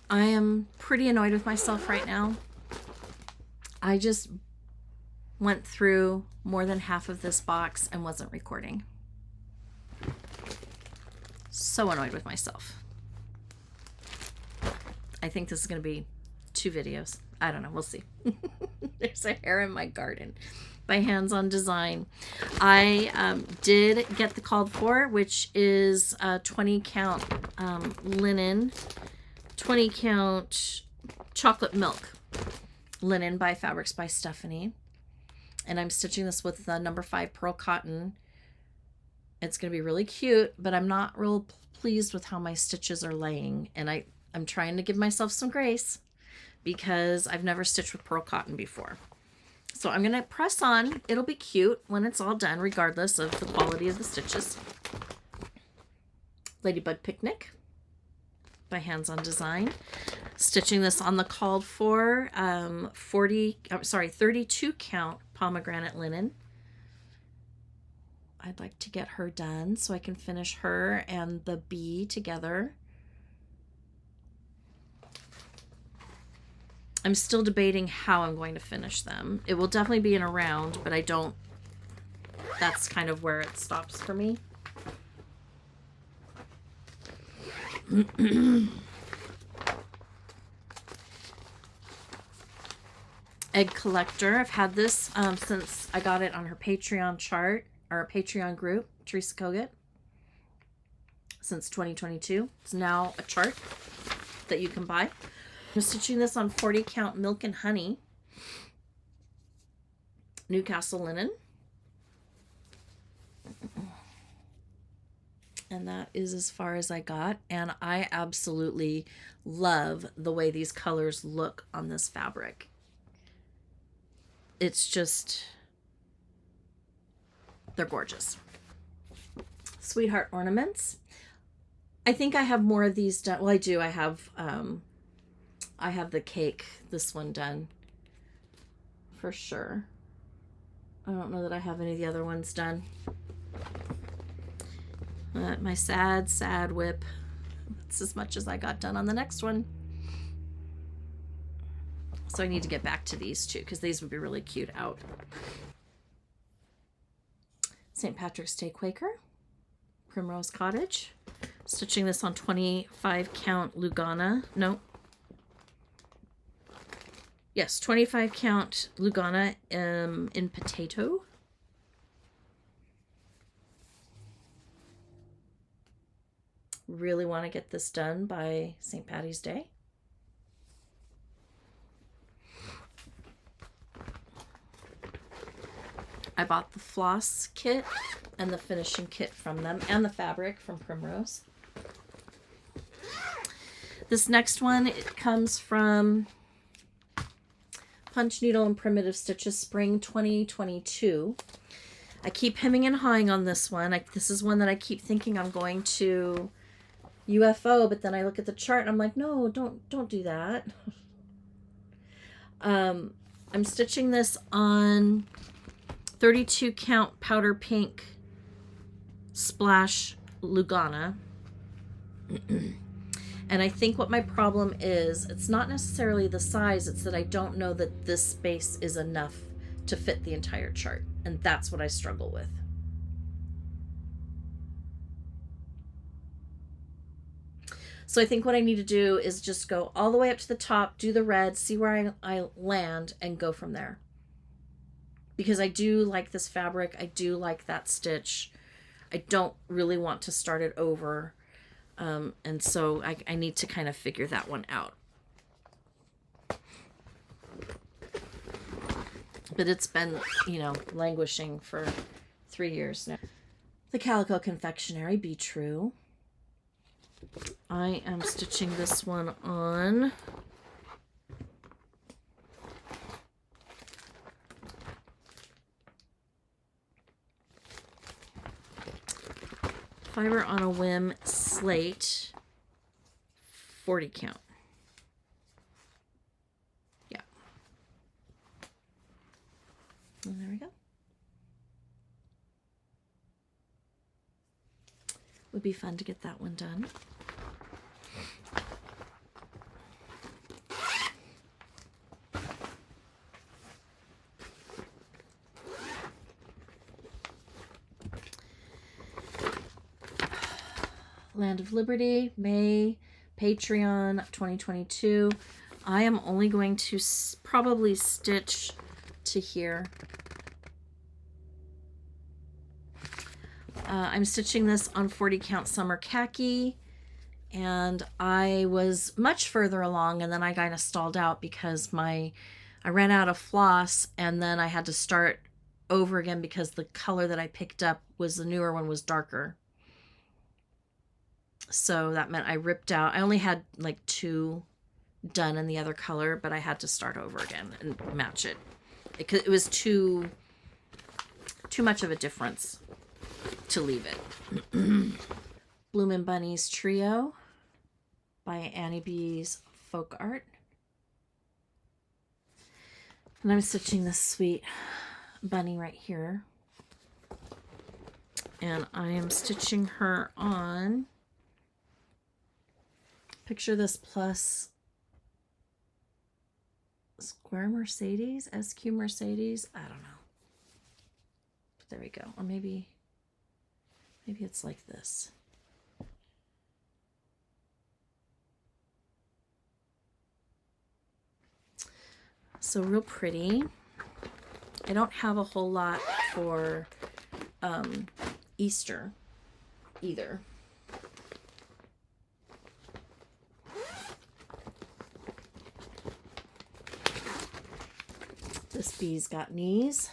I am pretty annoyed with myself right now. I just went through more than half of this box and wasn't recording. So annoyed with myself. I think this is going to be 2 videos. I don't know. We'll see. There's a Hair in My Garden by Hands on Design. I did get the called for, which is 20 count linen, 20 count chocolate milk linen by Fabrics by Stephanie. And I'm stitching this with the number 5 pearl cotton. It's going to be really cute, but I'm not real pleased with how my stitches are laying. And I'm trying to give myself some grace, because I've never stitched with pearl cotton before. So I'm going to press on. It'll be cute when it's all done, regardless of the quality of the stitches. Ladybug Picnic by Hands on Design. Stitching this on the called for 32 count pomegranate linen. I'd like to get her done so I can finish her and the bee together. I'm still debating how I'm going to finish them. It will definitely be in a round, but that's kind of where it stops for me. Egg Collector. I've had this since I got it on her Patreon chart, or Patreon group, Teresa Kogut, since 2022. It's now a chart that you can buy. I'm stitching this on 40 count Milk and Honey, Newcastle linen. And that is as far as I got. And I absolutely love the way these colors look on this fabric. It's just They're gorgeous. Sweetheart Ornaments. I think I have more of these done. Well, I do. I have the cake, this one done for sure. I don't know that I have any of the other ones done. My sad WIP. That's as much as I got done on the next one. So I need to get back to these two because these would be really cute out. St. Patrick's Day Quaker. Primrose Cottage. Stitching this on 25 count Lugana. No. Yes, 25 count Lugana in potato. Really want to get this done by St. Patty's Day. I bought the floss kit and the finishing kit from them and the fabric from Primrose. This next one, it comes from Punch Needle and Primitive Stitches Spring 2022. I keep hemming and hawing on this one. This is one that I keep thinking I'm going to UFO, but then I look at the chart and I'm like, no, don't do that. I'm stitching this on 32 count powder pink splash Lugana. And I think what my problem is, it's not necessarily the size, it's that I don't know that this space is enough to fit the entire chart. And that's what I struggle with. So I think what I need to do is just go all the way up to the top, do the red, see where I land, and go from there. Because I do like this fabric. I do like that stitch. I don't really want to start it over. And so I need to kind of figure that one out. But it's been, you know, languishing for 3 years now. The Calico Confectionery, Be True. I am stitching this one on Fiber on a Whim Slate 40 count. Yeah. And there we go. Would be fun to get that one done. Land of Liberty, May, Patreon 2022. I am only going to probably stitch to here. I'm stitching this on 40 count Summer Khaki, and I was much further along, and then I kind of stalled out because I ran out of floss, and then I had to start over again because the color that I picked up was the newer one was darker. So that meant I ripped out. I only had like 2 done in the other color, but I had to start over again and match it. It was too much of a difference to leave it. Bloomin' Bunnies Trio by Annie B's Folk Art. And I'm stitching this sweet bunny right here. And I am stitching her on Picture This Plus Square Mercedes, SQ Mercedes. I don't know. But there we go. Or maybe it's like this. So real pretty. I don't have a whole lot for Easter either. This bee's got knees.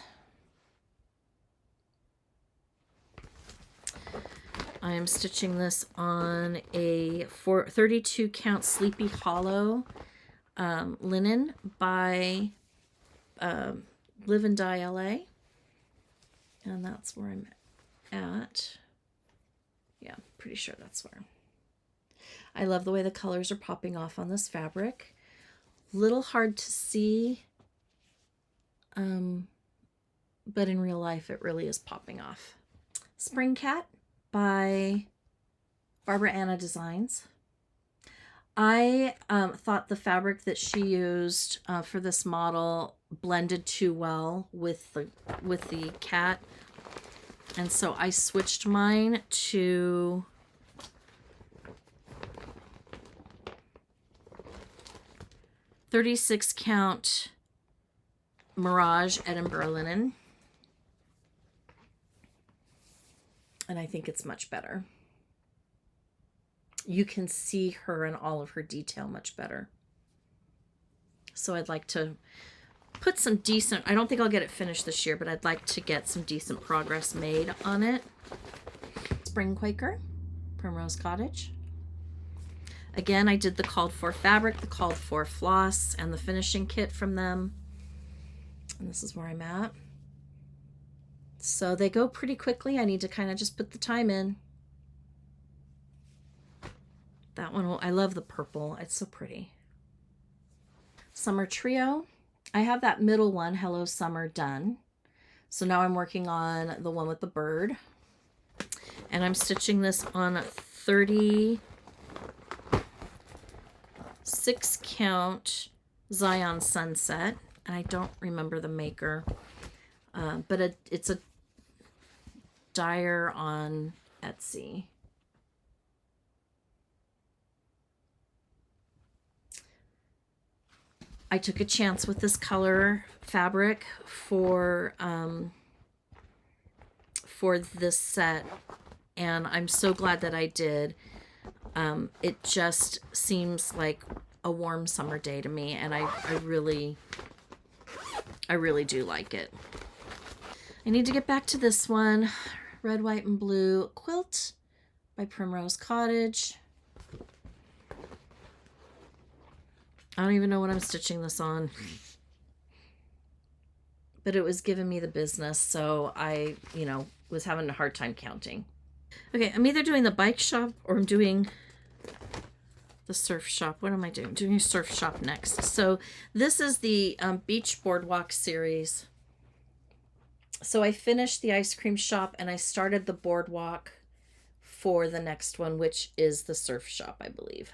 I am stitching this on a 32 count Sleepy Hollow linen by Live and Die LA. And that's where I'm at. Yeah, pretty sure that's where. I love the way the colors are popping off on this fabric. Little hard to see, but in real life it really is popping off. Spring Cat by Barbara Anna Designs. I thought the fabric that she used for this model blended too well with the cat, and so I switched mine to .36 count Mirage Edinburgh linen, and I think it's much better. You can see her and all of her detail much better. So I'd like to put some decent, I don't think I'll get it finished this year, but I'd like to get some decent progress made on it. Spring Quaker, Primrose Cottage. Again, I did the called for fabric, the called for floss, and the finishing kit from them. And this is where I'm at. So they go pretty quickly. I need to kind of just put the time in. That one, I love the purple. It's so pretty. Summer Trio. I have that middle one, Hello Summer, done. So now I'm working on the one with the bird. And I'm stitching this on 36 count Zion Sunset. And I don't remember the maker. But it's a dyer on Etsy. I took a chance with this color fabric for this set, and I'm so glad that I did. It just seems like a warm summer day to me, and I really do like it. I need to get back to this one, Red, White, and Blue Quilt by Primrose Cottage. I don't even know what I'm stitching this on, but it was giving me the business, so I, was having a hard time counting. Okay, I'm either doing the bike shop or I'm doing the surf shop. What am I doing? I'm doing a surf shop next. So this is the Beach Boardwalk series. So I finished the ice cream shop and I started the boardwalk for the next one, which is the surf shop, I believe.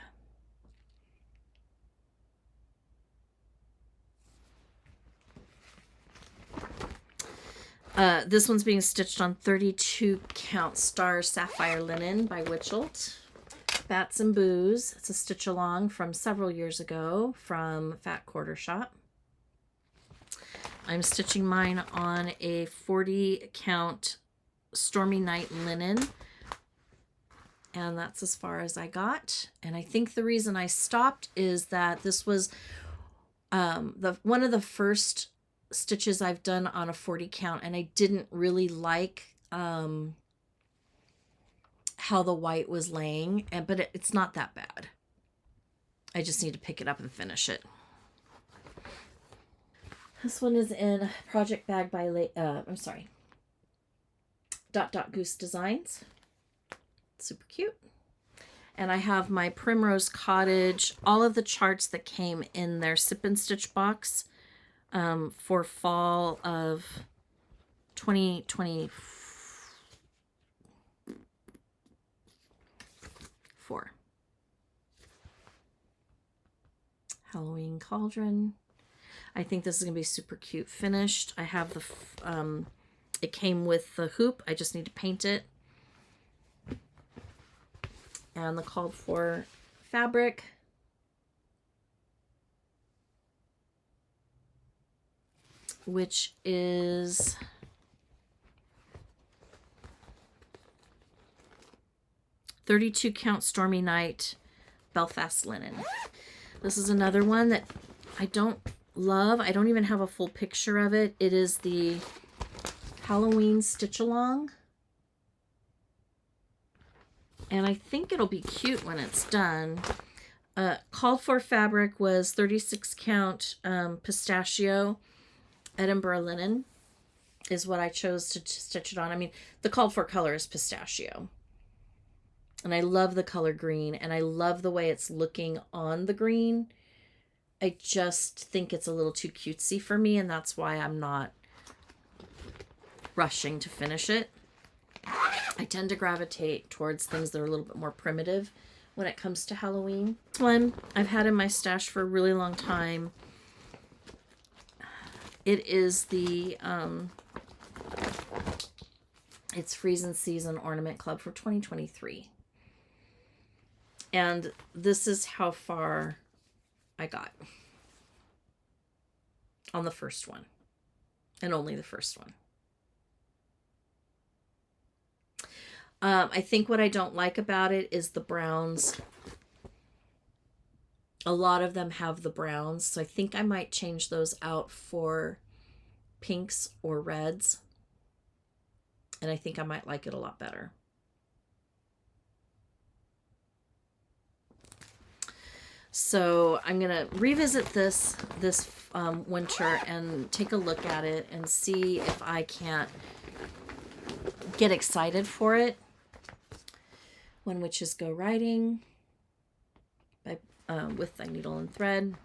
This one's being stitched on 32 count Star Sapphire Linen by Witchelt. Bats and Booze. It's a stitch along from several years ago from Fat Quarter Shop. I'm stitching mine on a 40 count Stormy Night Linen. And that's as far as I got. And I think the reason I stopped is that this was one of the first stitches I've done on a 40 count, and I didn't really like how the white was laying, but it's not that bad. I just need to pick it up and finish it. This one is in Project Bag by Goose Designs. Super cute. And I have my Primrose Cottage, all of the charts that came in their Sip and Stitch box for fall of 2024. Halloween Cauldron. I think this is going to be super cute finished. I have the, it came with the hoop. I just need to paint it. And the called for fabric. Which is .32 count Stormy Night Belfast Linen. This is another one that I don't love. I don't even have a full picture of it. It is the Halloween Stitch Along. And I think it'll be cute when it's done. Called for fabric was 36 count pistachio Edinburgh linen. is what I chose to stitch it on. I mean, the called for color is pistachio. And I love the color green, and I love the way it's looking on the green. I just think it's a little too cutesy for me, and that's why I'm not rushing to finish it. I tend to gravitate towards things that are a little bit more primitive when it comes to Halloween. This one I've had in my stash for a really long time. It is the it's Freeze and Season Ornament Club for 2023. And this is how far I got on the first one, and only the first one. I think what I don't like about it is the browns. A lot of them have the browns, so I think I might change those out for pinks or reds. And I think I might like it a lot better. So I'm going to revisit this winter and take a look at it and see if I can't get excited for it. When Witches Go Riding by with Thy Needle and Thread.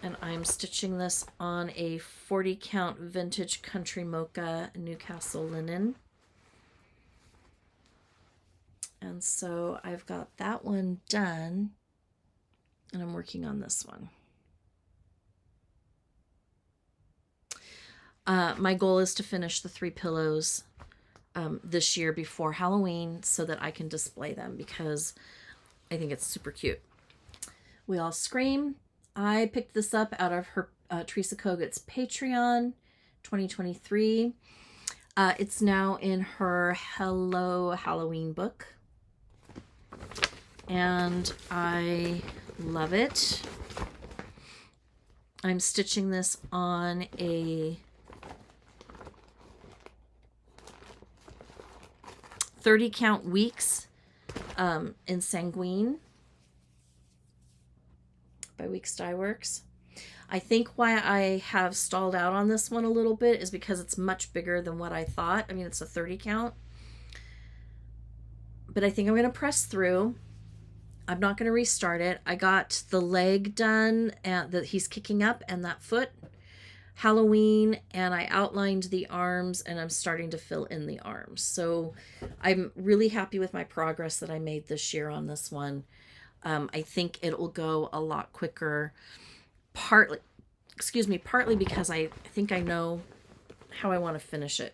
And I'm stitching this on a 40 count vintage country mocha Newcastle linen. And so I've got that one done, and I'm working on this one. My goal is to finish the 3 pillows this year before Halloween so that I can display them, because I think it's super cute. We All Scream. I picked this up out of her Teresa Kogut's Patreon 2023. It's now in her Hello Halloween book, and I love it. I'm stitching this on a 30 count weeks in Sanguine by Weeks Dye Works. I think why I have stalled out on this one a little bit is because it's much bigger than what I thought. I mean, it's a 30 count, but I think I'm going to press through. I'm not going to restart it. I got the leg done and that he's kicking up, and that foot Halloween, and I outlined the arms, and I'm starting to fill in the arms. So I'm really happy with my progress that I made this year on this one. I think it will go a lot quicker, partly because I think I know how I want to finish it.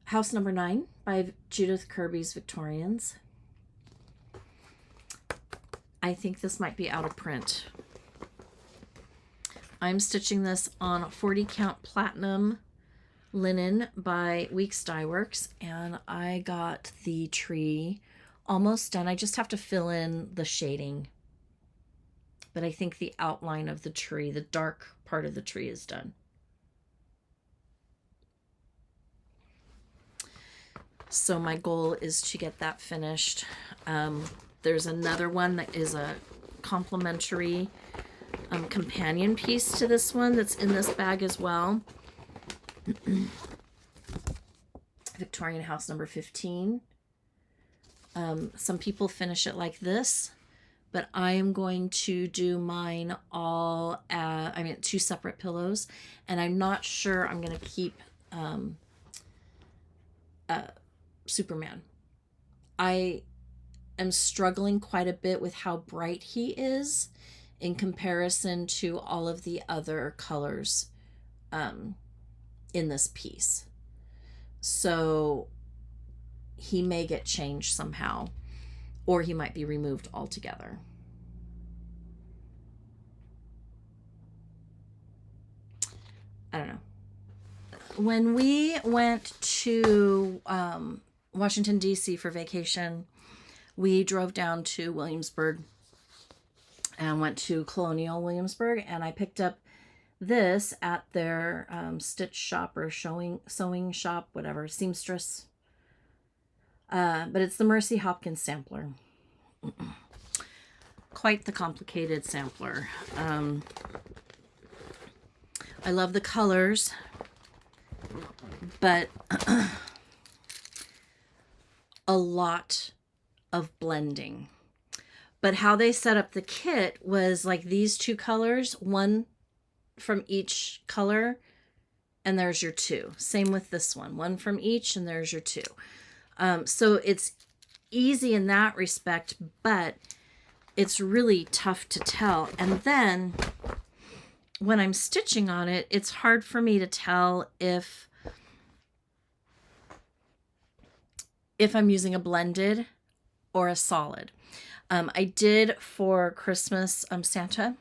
House Number 9 by Judith Kirby's Victorians. I think this might be out of print. I'm stitching this on 40 count platinum linen by Weeks Dye Works, and I got the tree almost done. I just have to fill in the shading, but I think the outline of the tree, the dark part of the tree, is done. So my goal is to get that finished. There's another one that is a complimentary companion piece to this one that's in this bag as well. Victorian House Number 15. Some people finish it like this, but I am going to do mine all, 2 separate pillows, and I'm not sure I'm going to keep Superman. I am struggling quite a bit with how bright he is in comparison to all of the other colors in this piece. So he may get changed somehow, or he might be removed altogether. I don't know. When we went to Washington, D.C. for vacation, we drove down to Williamsburg and went to Colonial Williamsburg, and I picked up this at their stitch shop or sewing shop, whatever, seamstress. But it's the Mercy Hopkins sampler. Quite the complicated sampler. I love the colors, but a lot of blending. But how they set up the kit was like these two colors, one from each color, and there's your two. Same with this one from each, and there's your two. So it's easy in that respect, but it's really tough to tell. And then when I'm stitching on it, it's hard for me to tell if I'm using a blended or a solid. I did for Christmas, Santa,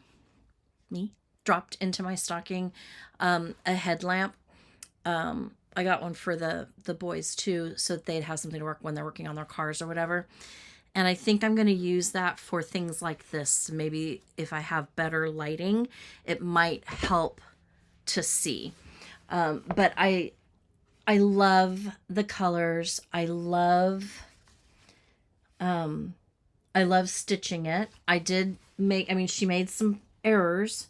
dropped into my stocking a headlamp. I got one for the boys too, so that they'd have something to work when they're working on their cars or whatever. And I think I'm going to use that for things like this. Maybe if I have better lighting, it might help to see. But I love the colors. I love stitching it. She made some errors.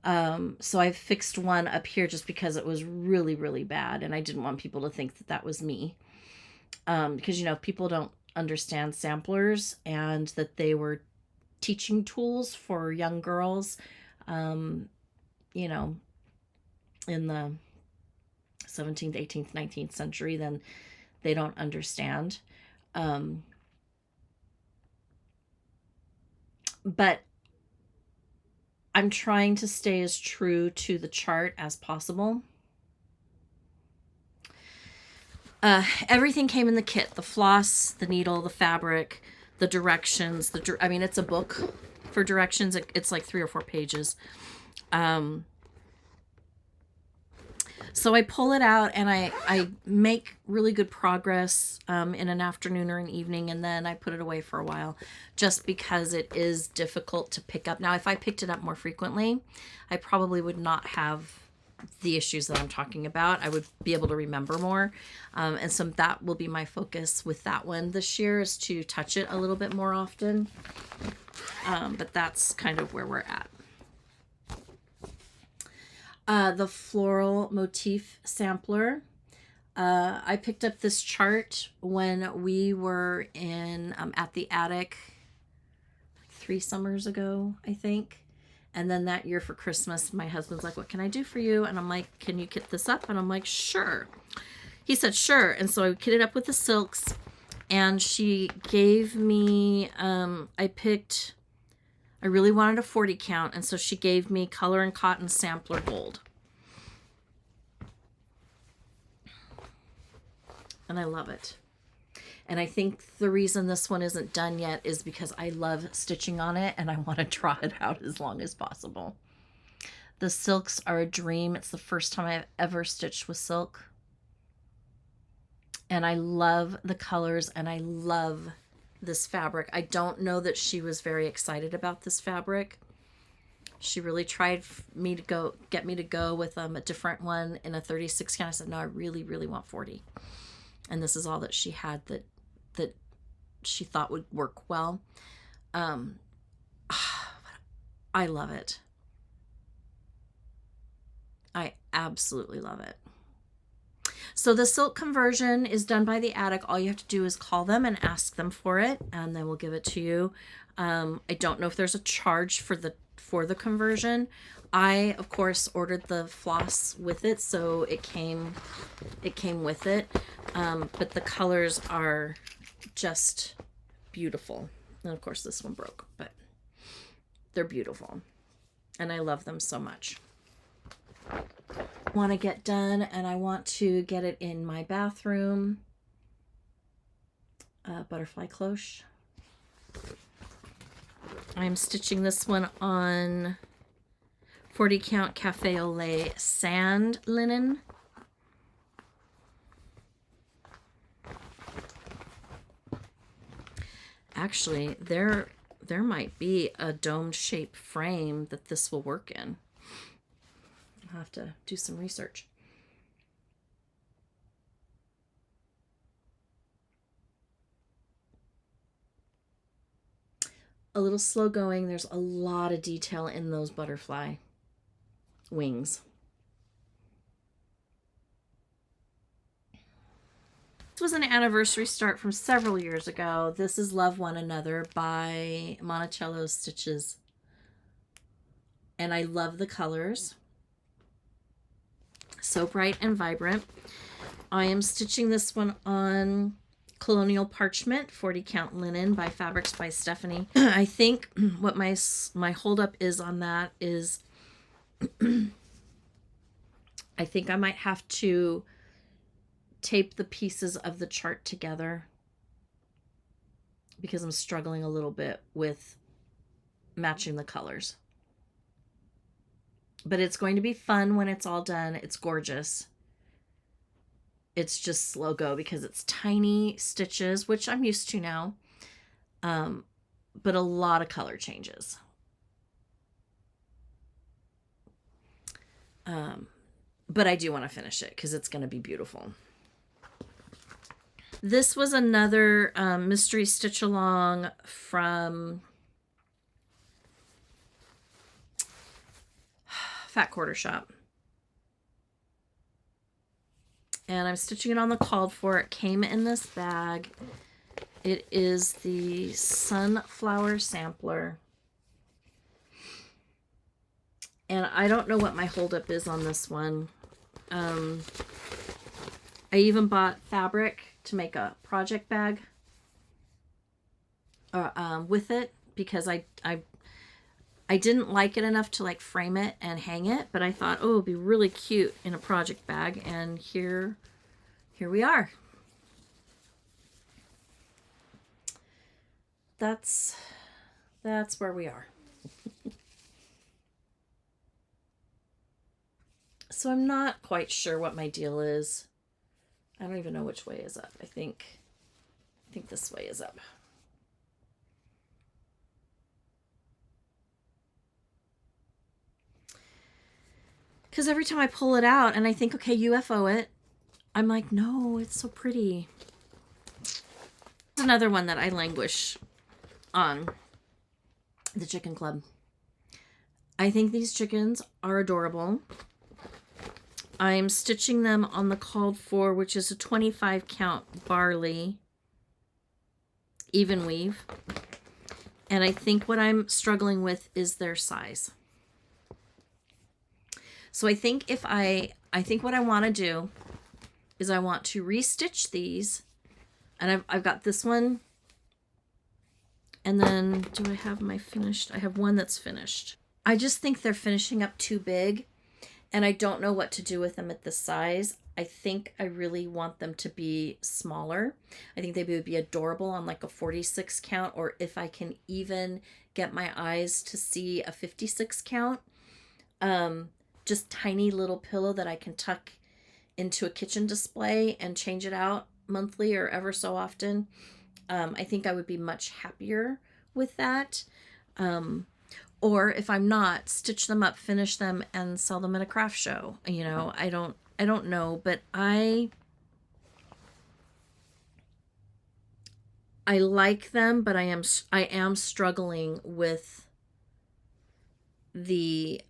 So I fixed one up here just because it was really, really bad. And I didn't want people to think that that was me. Because, people don't understand samplers, and that they were teaching tools for young girls, in the 17th, 18th, 19th century, then they don't understand. But I'm trying to stay as true to the chart as possible. Everything came in the kit: the floss, the needle, the fabric, the directions. It's a book for directions. It's like 3 or 4 pages. So I pull it out and I make really good progress in an afternoon or an evening, and then I put it away for a while just because it is difficult to pick up. Now, if I picked it up more frequently, I probably would not have the issues that I'm talking about. I would be able to remember more. And so that will be my focus with that one this year, is to touch it a little bit more often. But that's kind of where we're at. The floral motif sampler. I picked up this chart when we were in at the attic 3 summers ago, I think. And then that year for Christmas, my husband's like, "What can I do for you?" And I'm like, "Can you kit this up?" And I'm like, "Sure." He said, "Sure." And so I kitted up with the silks, and she gave me, I really wanted a 40 count, and so she gave me Color and Cotton Sampler Gold. And I love it. And I think the reason this one isn't done yet is because I love stitching on it, and I want to draw it out as long as possible. The silks are a dream. It's the first time I've ever stitched with silk. And I love the colors, and I love this fabric. I don't know that she was very excited about this fabric. She really tried get me to go with a different one in a 36 count. I said, "No, I really, really want 40." And this is all that she had that she thought would work well. I love it. I absolutely love it. So the silk conversion is done by the attic. All you have to do is call them and ask them for it, and they will give it to you. I don't know if there's a charge for the conversion. I, of course, ordered the floss with it, so it came with it. But the colors are just beautiful. And of course, this one broke, but they're beautiful, and I love them so much. Want to get done, and I want to get it in my bathroom. Butterfly cloche. I'm stitching this one on 40 count Cafe au lait sand linen. Actually, there might be a domed shape frame that this will work in. I'll have to do some research. A little slow going. There's a lot of detail in those butterfly wings. was an anniversary start from several years ago. This is Love One Another by Monticello Stitches. And I love the colors. So bright and vibrant. I am stitching this one on Colonial Parchment 40 count linen by Fabrics by Stephanie. I think what my holdup is on that is I think I might have to tape the pieces of the chart together because I'm struggling a little bit with matching the colors. But it's going to be fun when it's all done. It's gorgeous. It's just slow go because it's tiny stitches, which I'm used to now, but a lot of color changes. But I do want to finish it because it's going to be beautiful. This was another mystery stitch along from Fat Quarter Shop. And I'm stitching it on the called for. It came in this bag. It is the Sunflower Sampler. And I don't know what my holdup is on this one. I even bought fabric to make a project bag with it because I didn't like it enough to like frame it and hang it, but I thought, oh, it'd be really cute in a project bag, and here we are. That's where we are. So I'm not quite sure what my deal is. I don't even know which way is up. I think this way is up. Because every time I pull it out and I think, okay, UFO it, I'm like, no, it's so pretty. Another one that I languish on, the Chicken Club. I think these chickens are adorable. I'm stitching them on the called for, which is a 25 count barley even weave. And I think what I'm struggling with is their size. So I think I think what I want to do is I want to restitch these, and I've got this one, and then do I have my finished? I have one that's finished. I just think they're finishing up too big, and I don't know what to do with them at this size. I think I really want them to be smaller. I think they would be adorable on like a 46 count, or if I can even get my eyes to see a 56 count. Just tiny little pillow that I can tuck into a kitchen display and change it out monthly or ever so often. I think I would be much happier with that. Or if I'm not, stitch them up, finish them, and sell them at a craft show. You know, I don't know, but I like them, but I am struggling with the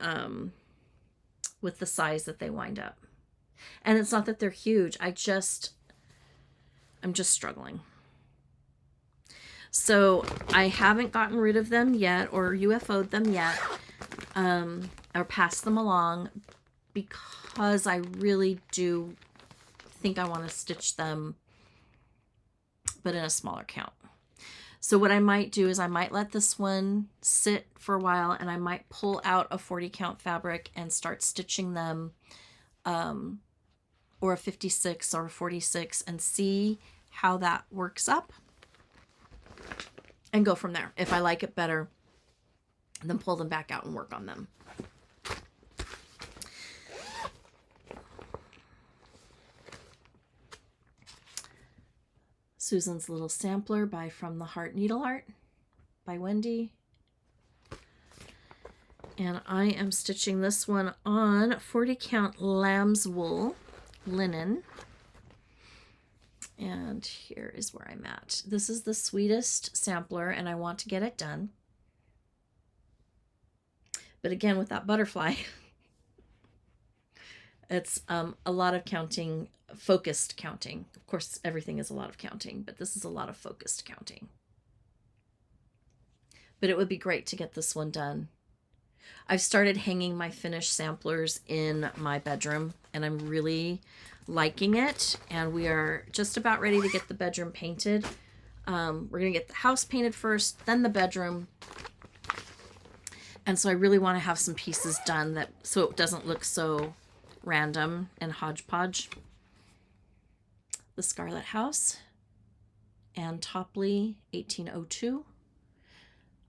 size that they wind up. And it's not that they're huge. I'm just struggling. So I haven't gotten rid of them yet or UFO'd them yet, or passed them along, because I really do think I want to stitch them, but in a smaller count. So what I might do is I might let this one sit for a while, and I might pull out a 40 count fabric and start stitching them, or a 56 or a 46, and see how that works up and go from there. If I like it better, then pull them back out and work on them. Susan's Little Sampler by From the Heart Needle Art by Wendy. And I am stitching this one on 40 count lamb's wool linen. And here is where I'm at. This is the sweetest sampler, and I want to get it done. But again, with that butterfly, It's a lot of counting, focused counting. Of course, everything is a lot of counting, but this is a lot of focused counting. But it would be great to get this one done. I've started hanging my finished samplers in my bedroom, and I'm really liking it. And we are just about ready to get the bedroom painted. We're going to get the house painted first, then the bedroom. And so I really want to have some pieces done that so it doesn't look so random and hodgepodge. The Scarlet House, Anne Topley, 1802.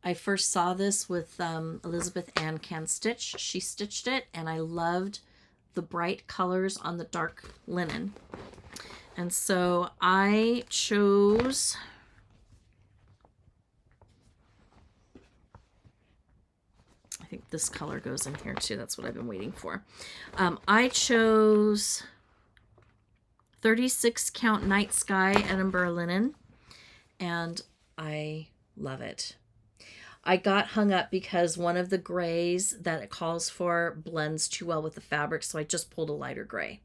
I first saw this with Elizabeth Ann Can Stitch. She stitched it, and I loved the bright colors on the dark linen. And so I chose... I think this color goes in here too. That's what I've been waiting for. I chose 36 count Night Sky Edinburgh linen, and I love it. I got hung up because one of the grays that it calls for blends too well with the fabric, so I just pulled a lighter gray.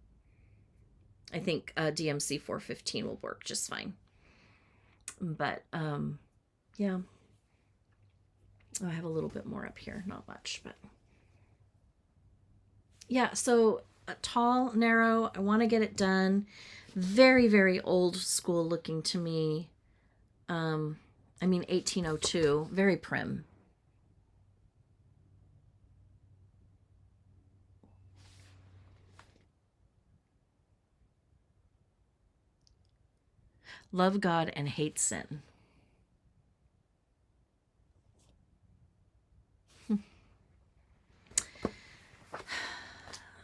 I think DMC 415 will work just fine. But yeah. Oh, I have a little bit more up here, not much, but yeah, so a tall, narrow, I want to get it done. Very, very old school looking to me. I mean, 1802, very prim. Love God and hate sin.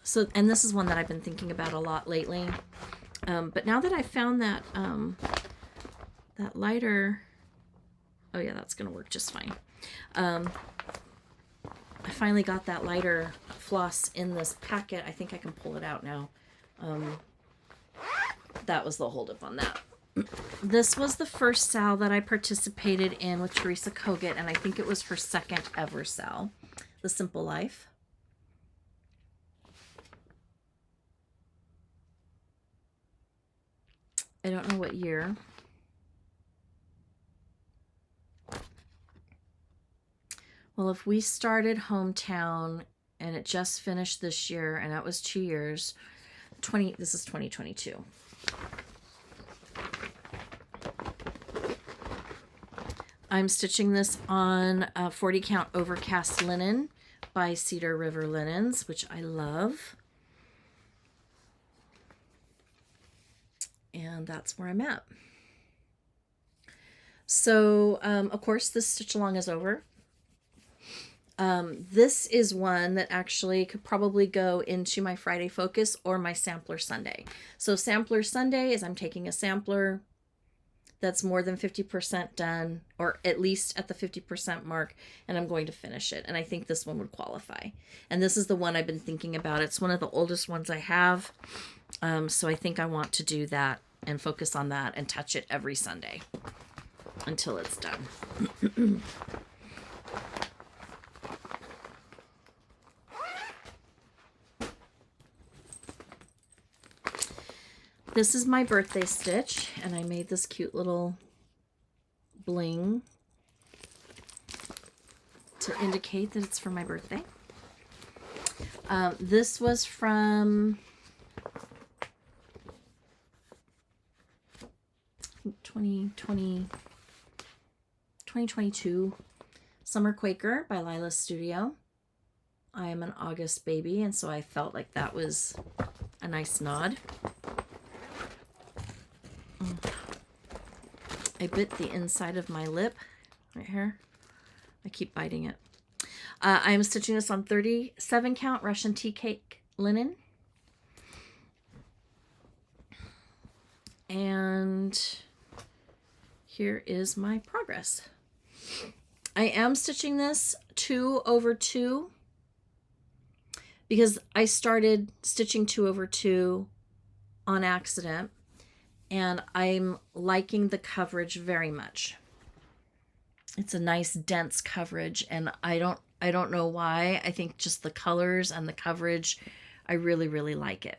So, and this is one that I've been thinking about a lot lately. But now that I found that that lighter, oh yeah, that's gonna work just fine. I finally got that lighter floss in this packet. I think I can pull it out now. That was the holdup on that. This was the first sal that I participated in with Teresa Kogut, and I think it was her second ever sal, The Simple Life. I don't know what year. Well, if we started Hometown and it just finished this year, and that was 2 years, this is 2022. I'm stitching this on 40 count overcast linen by Cedar River Linens, which I love. And that's where I'm at. So, of course, this stitch along is over. This is one that actually could probably go into my Friday Focus or my Sampler Sunday. So Sampler Sunday is I'm taking a sampler that's more than 50% done, or at least at the 50% mark, and I'm going to finish it. And I think this one would qualify. And this is the one I've been thinking about. It's one of the oldest ones I have. So I think I want to do that and focus on that and touch it every Sunday until it's done. This is my birthday stitch, and I made this cute little bling to indicate that it's for my birthday. This was from 2022 Summer Quaker by Lila's Studio. I am an August baby, and so I felt like that was a nice nod. I bit the inside of my lip right here. I keep biting it. I am stitching this on 37 count Russian tea cake linen. And here is my progress. I am stitching this 2 over 2 because I started stitching 2 over 2 on accident, and I'm liking the coverage very much. It's a nice dense coverage, and I don't know why. I think just the colors and the coverage I really, really like it.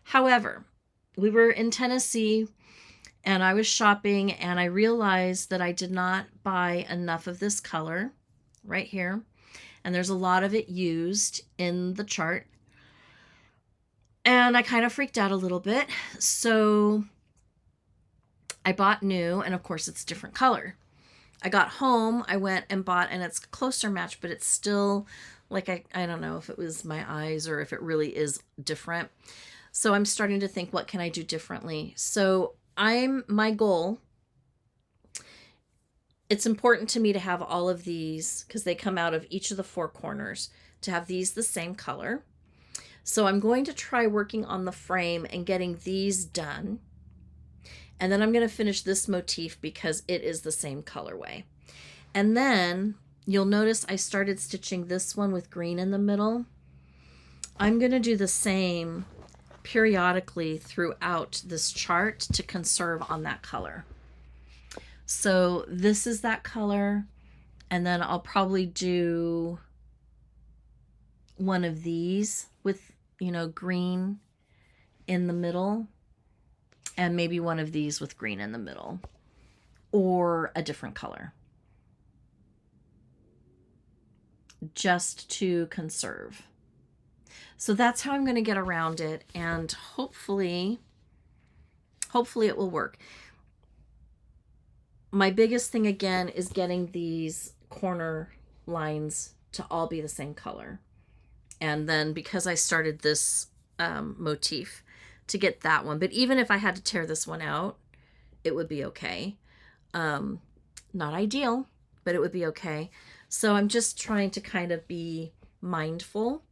However, we were in Tennessee and I was shopping and I realized that I did not buy enough of this color right here. And there's a lot of it used in the chart. And I kind of freaked out a little bit. So I bought new, and of course it's a different color. I got home, I went and bought, and it's a closer match, but it's still like, I don't know if it was my eyes or if it really is different. So I'm starting to think, what can I do differently? So my goal, it's important to me to have all of these, because they come out of each of the four corners, to have these the same color. So I'm going to try working on the frame and getting these done. And then I'm going to finish this motif because it is the same colorway. And then you'll notice I started stitching this one with green in the middle. I'm going to do the same periodically throughout this chart to conserve on that color. So this is that color, and then I'll probably do one of these with, you know, green in the middle, and maybe one of these with green in the middle, or a different color, just to conserve. So that's how I'm going to get around it, and hopefully it will work. My biggest thing again is getting these corner lines to all be the same color. And then because I started this motif, to get that one. But even if I had to tear this one out, it would be okay. Not ideal, but it would be okay. So I'm just trying to kind of be mindful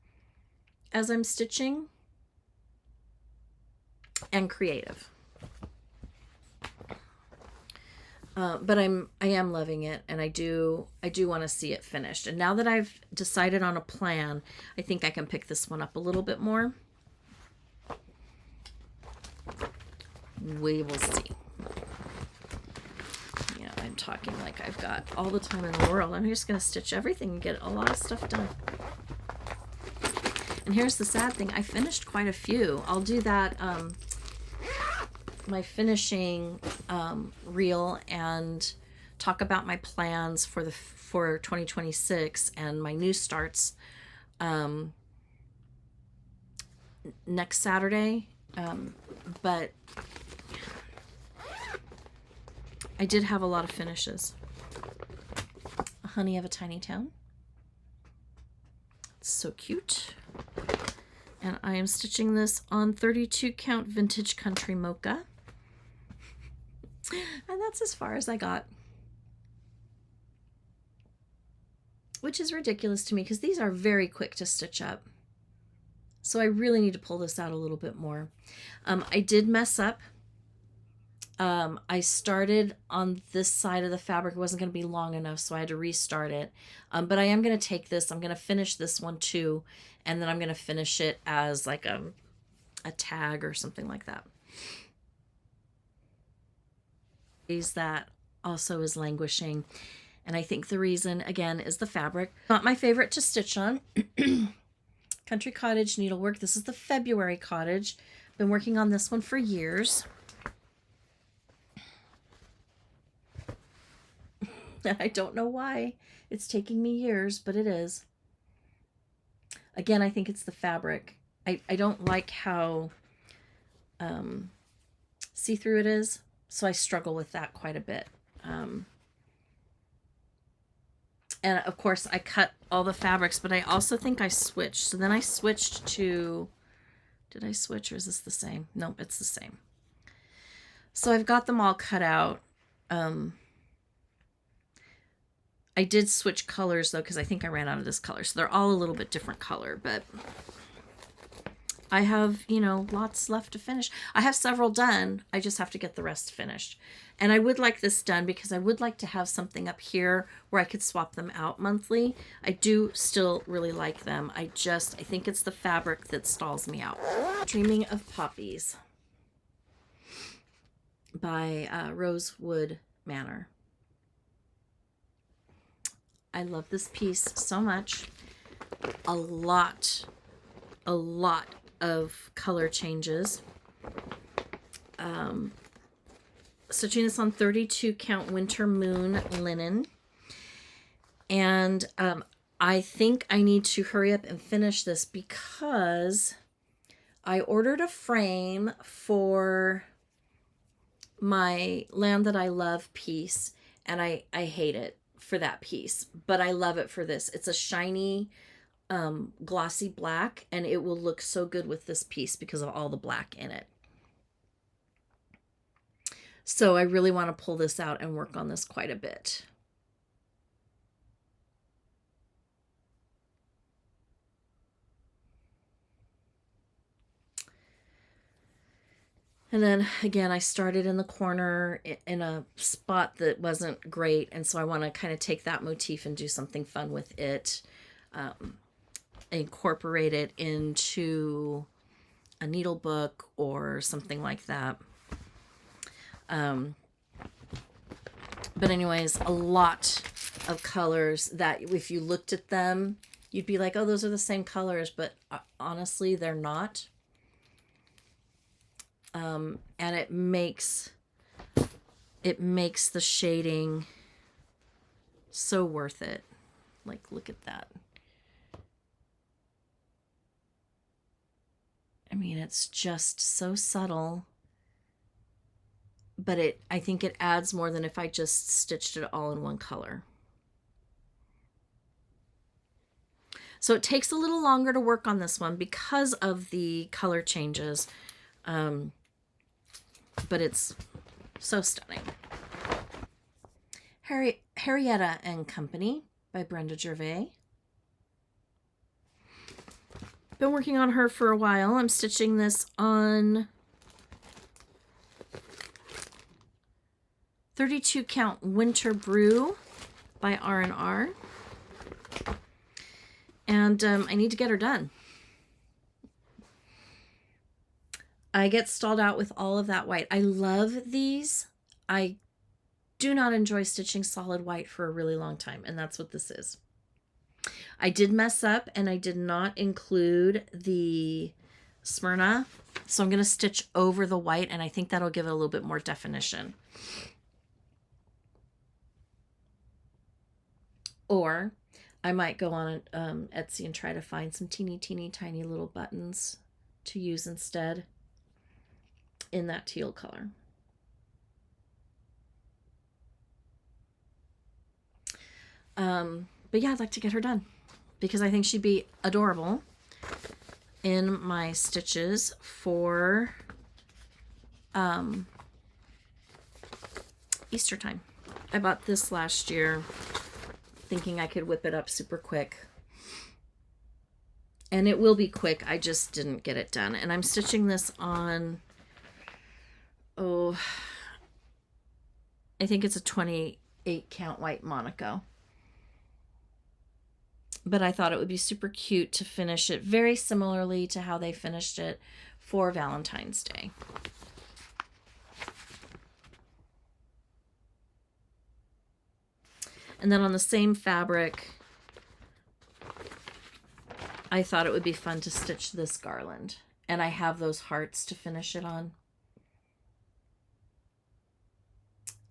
as I'm stitching and creative. But I am loving it, and I do want to see it finished. And now that I've decided on a plan, I think I can pick this one up a little bit more. We will see. You know, I'm talking like I've got all the time in the world. I'm just going to stitch everything and get a lot of stuff done. And here's the sad thing. I finished quite a few. I'll do that, my finishing reel, and talk about my plans for 2026 and my new starts next Saturday. But I did have a lot of finishes. Honey of a Tiny Town. It's so cute. And I am stitching this on 32 count vintage country mocha. And that's as far as I got. Which is ridiculous to me because these are very quick to stitch up. So I really need to pull this out a little bit more. I did mess up. I started on this side of the fabric. It wasn't going to be long enough, so I had to restart it. But I am going to take this. I'm going to finish this one too, and then I'm going to finish it as like a tag or something like that. That also is Languishing. And I think the reason, again, is the fabric. Not my favorite to stitch on. Country Cottage Needlework. This is the February cottage. Been working on this one for years. And I don't know why it's taking me years, but it is. Again, I think it's the fabric. I don't like how see-through it is, so I struggle with that quite a bit. And of course, I cut all the fabrics, but I also think I switched. So then I switched to, did I switch or is this the same? No, it's the same. So I've got them all cut out. I did switch colors though, because I think I ran out of this color. So they're all a little bit different color, but I have, you know, lots left to finish. I have several done. I just have to get the rest finished. And I would like this done because I would like to have something up here where I could swap them out monthly. I do still really like them. I think it's the fabric that stalls me out. Dreaming of Poppies by Rosewood Manor. I love this piece so much. A lot of color changes. Stitching this on 32 count winter moon linen. And I think I need to hurry up and finish this because I ordered a frame for my Land That I Love piece, and I hate it for that piece, but I love it for this. It's a shiny glossy black, and it will look so good with this piece because of all the black in it. So I really want to pull this out and work on this quite a bit. And then again, I started in the corner in a spot that wasn't great. And so I want to kind of take that motif and do something fun with it. Incorporate it into a needle book or something like that. But anyways, a lot of colors that if you looked at them, you'd be like, oh, those are the same colors. But honestly, they're not. And it makes the shading so worth it. Like, look at that. I mean, it's just so subtle, but I think it adds more than if I just stitched it all in one color. So it takes a little longer to work on this one because of the color changes. But it's so stunning. Harrietta and Company by Brenda Gervais. Been working on her for a while. I'm stitching this on 32 count Winter Brew by R&R. And I need to get her done. I get stalled out with all of that white. I love these. I do not enjoy stitching solid white for a really long time, and that's what this is. I did mess up, and I did not include the Smyrna, so I'm going to stitch over the white, and I think that'll give it a little bit more definition. Or I might go on Etsy and try to find some teeny tiny little buttons to use instead in that teal color. But yeah, I'd like to get her done because I think she'd be adorable in my stitches for Easter time. I bought this last year thinking I could whip it up super quick. And it will be quick. I just didn't get it done. And I'm stitching this on, I think it's a 28 count white Monaco. But I thought it would be super cute to finish it very similarly to how they finished it for Valentine's Day. And then on the same fabric, I thought it would be fun to stitch this garland. And I have those hearts to finish it on.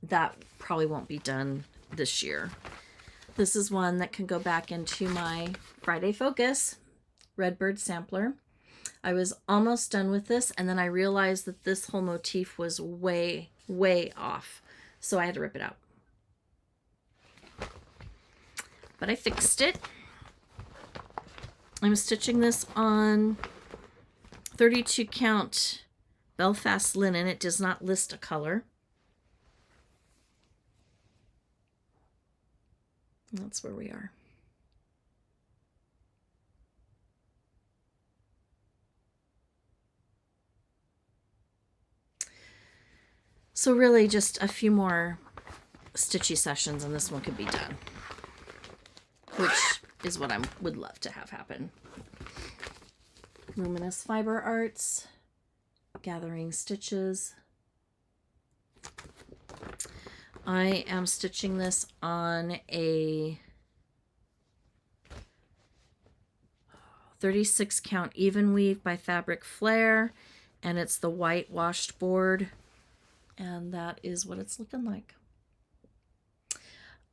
That probably won't be done this year. This is one that can go back into my Friday Focus Redbird sampler. I was almost done with this, and then I realized that this whole motif was way off. So I had to rip it out. But I fixed it. I'm stitching this on 32 count Belfast linen. It does not list a color. That's where we are. So really just a few more stitchy sessions and this one could be done, which is what I would love to have happen. Luminous Fiber Arts, Gathering Stitches. I am stitching this on a 36 count even weave by Fabric Flair, and it's the white washed board, and that is what it's looking like.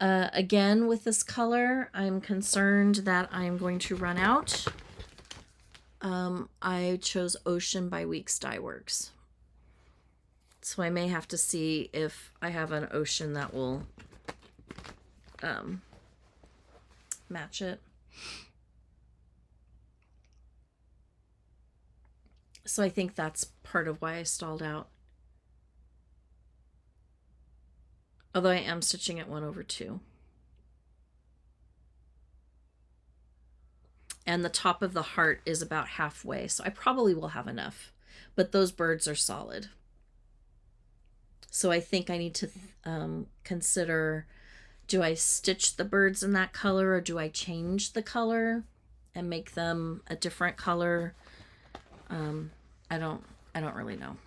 Again, with this color, I'm concerned that I'm going to run out. I chose Ocean by Weeks Dye Works. So I may have to see if I have an ocean that will match it. So I think that's part of why I stalled out. Although I am stitching at 1/2. And the top of the heart is about halfway, so I probably will have enough. But those birds are solid. So I think I need to consider, do I stitch the birds in that color, or do I change the color and make them a different color? I don't really know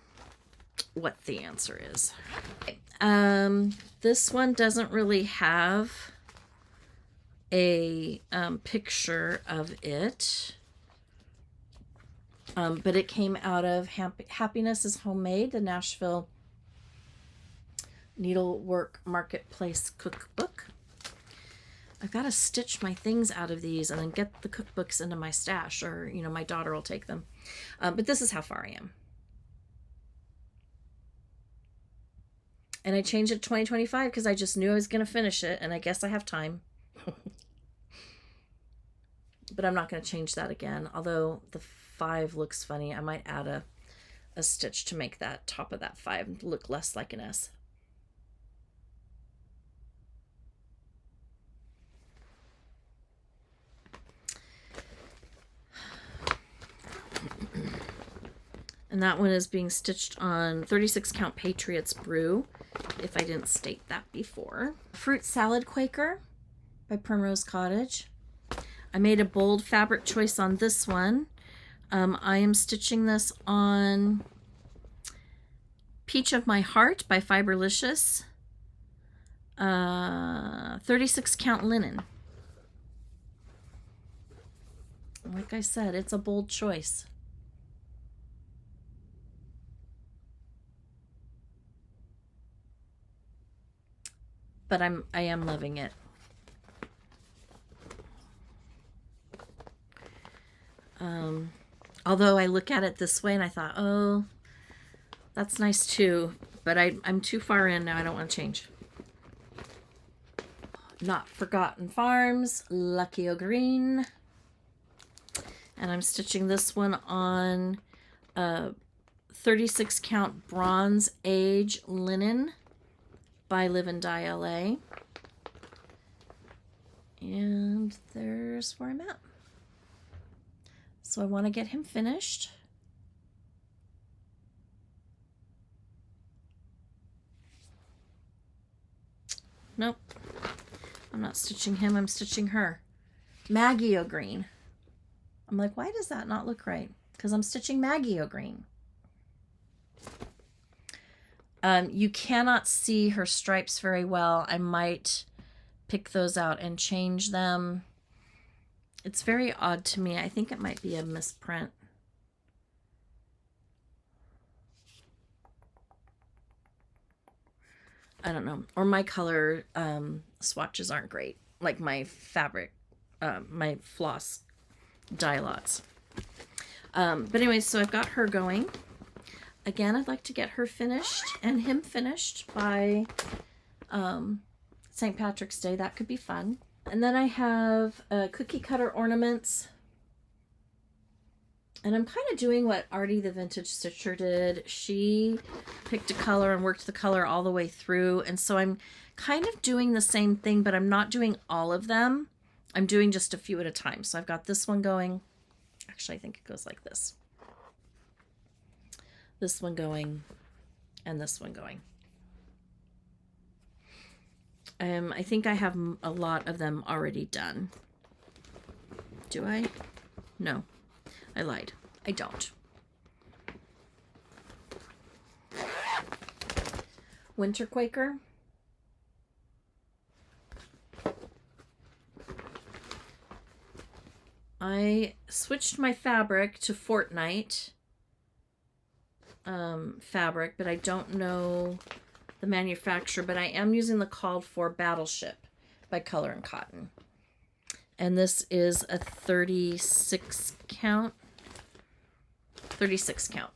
what the answer is. This one doesn't really have a picture of it, but it came out of Happiness is Homemade, the Nashville Needlework Marketplace cookbook. I've got to stitch my things out of these and then get the cookbooks into my stash, or, you know, my daughter will take them. But this is how far I am. And I changed it to 2025 because I just knew I was going to finish it, and I guess I have time. But I'm not going to change that again. Although the 5 looks funny, I might add a stitch to make that top of that 5 look less like an S. And that one is being stitched on 36 count Patriots Brew, if I didn't state that before. Fruit Salad Quaker by Primrose Cottage. I made a bold fabric choice on this one. I am stitching this on Peach of My Heart by Fiberlicious. 36 count linen. Like I said, it's a bold choice. But I am loving it. Although I look at it this way and I thought, oh, that's nice too, but I'm too far in now. I don't want to change. Not Forgotten Farms, Lucky O'Green. And I'm stitching this one on 36 count Bronze Age linen by Live and Dye LA. And there's where I'm at. So I want to get him finished. Nope. I'm not stitching him, I'm stitching her. Maggie O'Green. I'm like, why does that not look right? Because I'm stitching Maggie O'Green. You cannot see her stripes very well. I might pick those out and change them. It's very odd to me. I think it might be a misprint. I don't know. Or my color swatches aren't great. Like my fabric, my floss dye lots. But anyway, so I've got her going. Again, I'd like to get her finished and him finished by St. Patrick's Day. That could be fun. And then I have cookie cutter ornaments. And I'm kind of doing what Artie the Vintage Stitcher did. She picked a color and worked the color all the way through. And so I'm kind of doing the same thing, but I'm not doing all of them. I'm doing just a few at a time. So I've got this one going. Actually, I think it goes like this. This one going, and this one going. I think I have a lot of them already done. Do I? No, I lied. I don't. Winter Quaker. I switched my fabric to Fortnite fabric, but I don't know the manufacturer, but I am using the called for Battleship by Color and Cotton. And this is a 36 count. 36 count.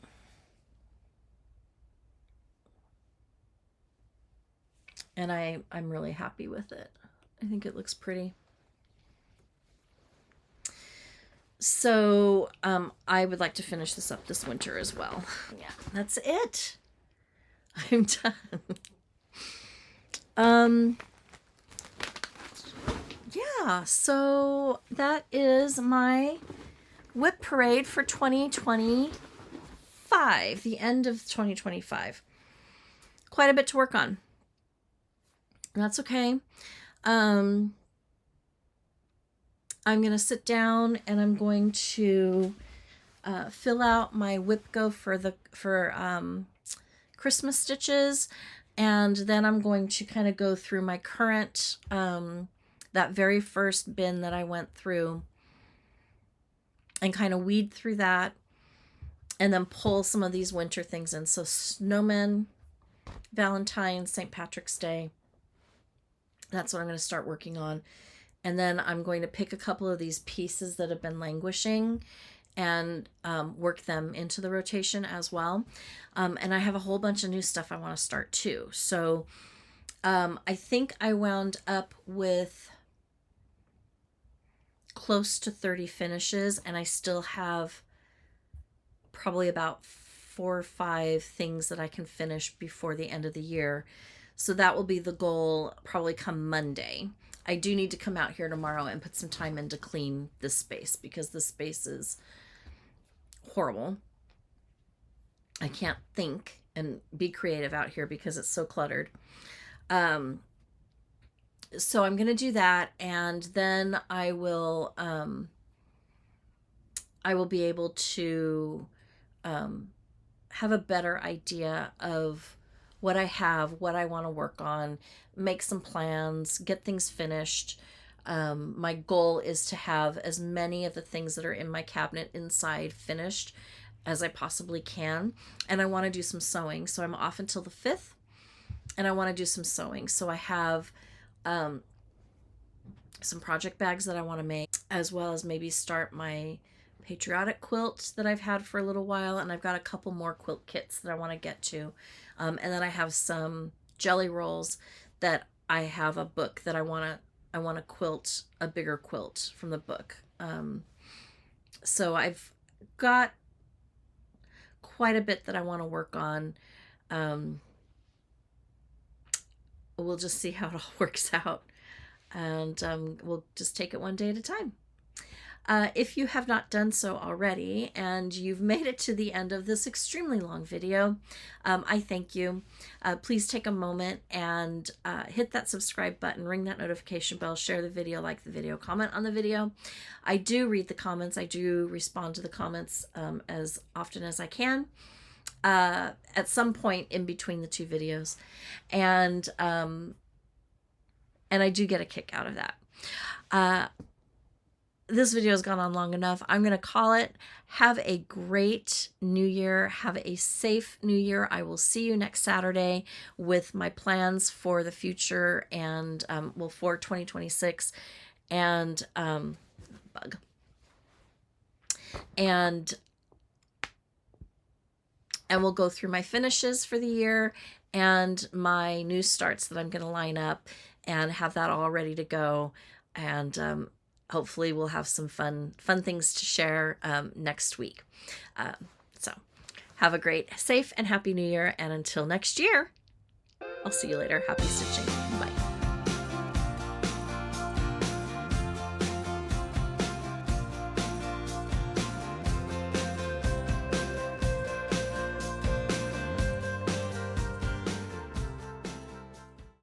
And I'm really happy with it. I think it looks pretty. So I would like to finish this up this winter as well. Yeah, that's it. I'm done. Yeah, so that is my WIP parade for 2025, the end of 2025. Quite a bit to work on. That's okay. I'm going to sit down and I'm going to fill out my WIP go for Christmas stitches, and then I'm going to kind of go through my current that very first bin that I went through and kind of weed through that and then pull some of these winter things in. So snowman, Valentine's, St. Patrick's Day. That's what I'm going to start working on. And then I'm going to pick a couple of these pieces that have been languishing and work them into the rotation as well. And I have a whole bunch of new stuff I want to start too. So I think I wound up with close to 30 finishes, and I still have probably about 4 or 5 things that I can finish before the end of the year. So that will be the goal probably come Monday. I do need to come out here tomorrow and put some time in to clean this space because this space is horrible. I can't think and be creative out here because it's so cluttered. So I'm going to do that, and then I will be able to have a better idea of what I have, what I want to work on, make some plans, get things finished. My goal is to have as many of the things that are in my cabinet inside finished as I possibly can. And I want to do some sewing. So I'm off until the 5th, and I want to do some sewing. So I have some project bags that I want to make, as well as maybe start my patriotic quilt that I've had for a little while. And I've got a couple more quilt kits that I want to get to. And then I have some jelly rolls that I have a book that I want to quilt a bigger quilt from the book. So I've got quite a bit that I want to work on. We'll just see how it all works out, and we'll just take it one day at a time. If you have not done so already and you've made it to the end of this extremely long video, I thank you. Please take a moment and hit that subscribe button, ring that notification bell, share the video, like the video, comment on the video. I do read the comments. I do respond to the comments as often as I can at some point in between the 2 videos. And I do get a kick out of that. This video has gone on long enough. I'm going to call it. Have a great new year. Have a safe new year. I will see you next Saturday with my plans for the future and, for 2026 and, bug. And we'll go through my finishes for the year and my new starts that I'm going to line up and have that all ready to go. And, hopefully we'll have some fun things to share next week. So have a great, safe, and happy new year. And until next year, I'll see you later. Happy stitching. Bye.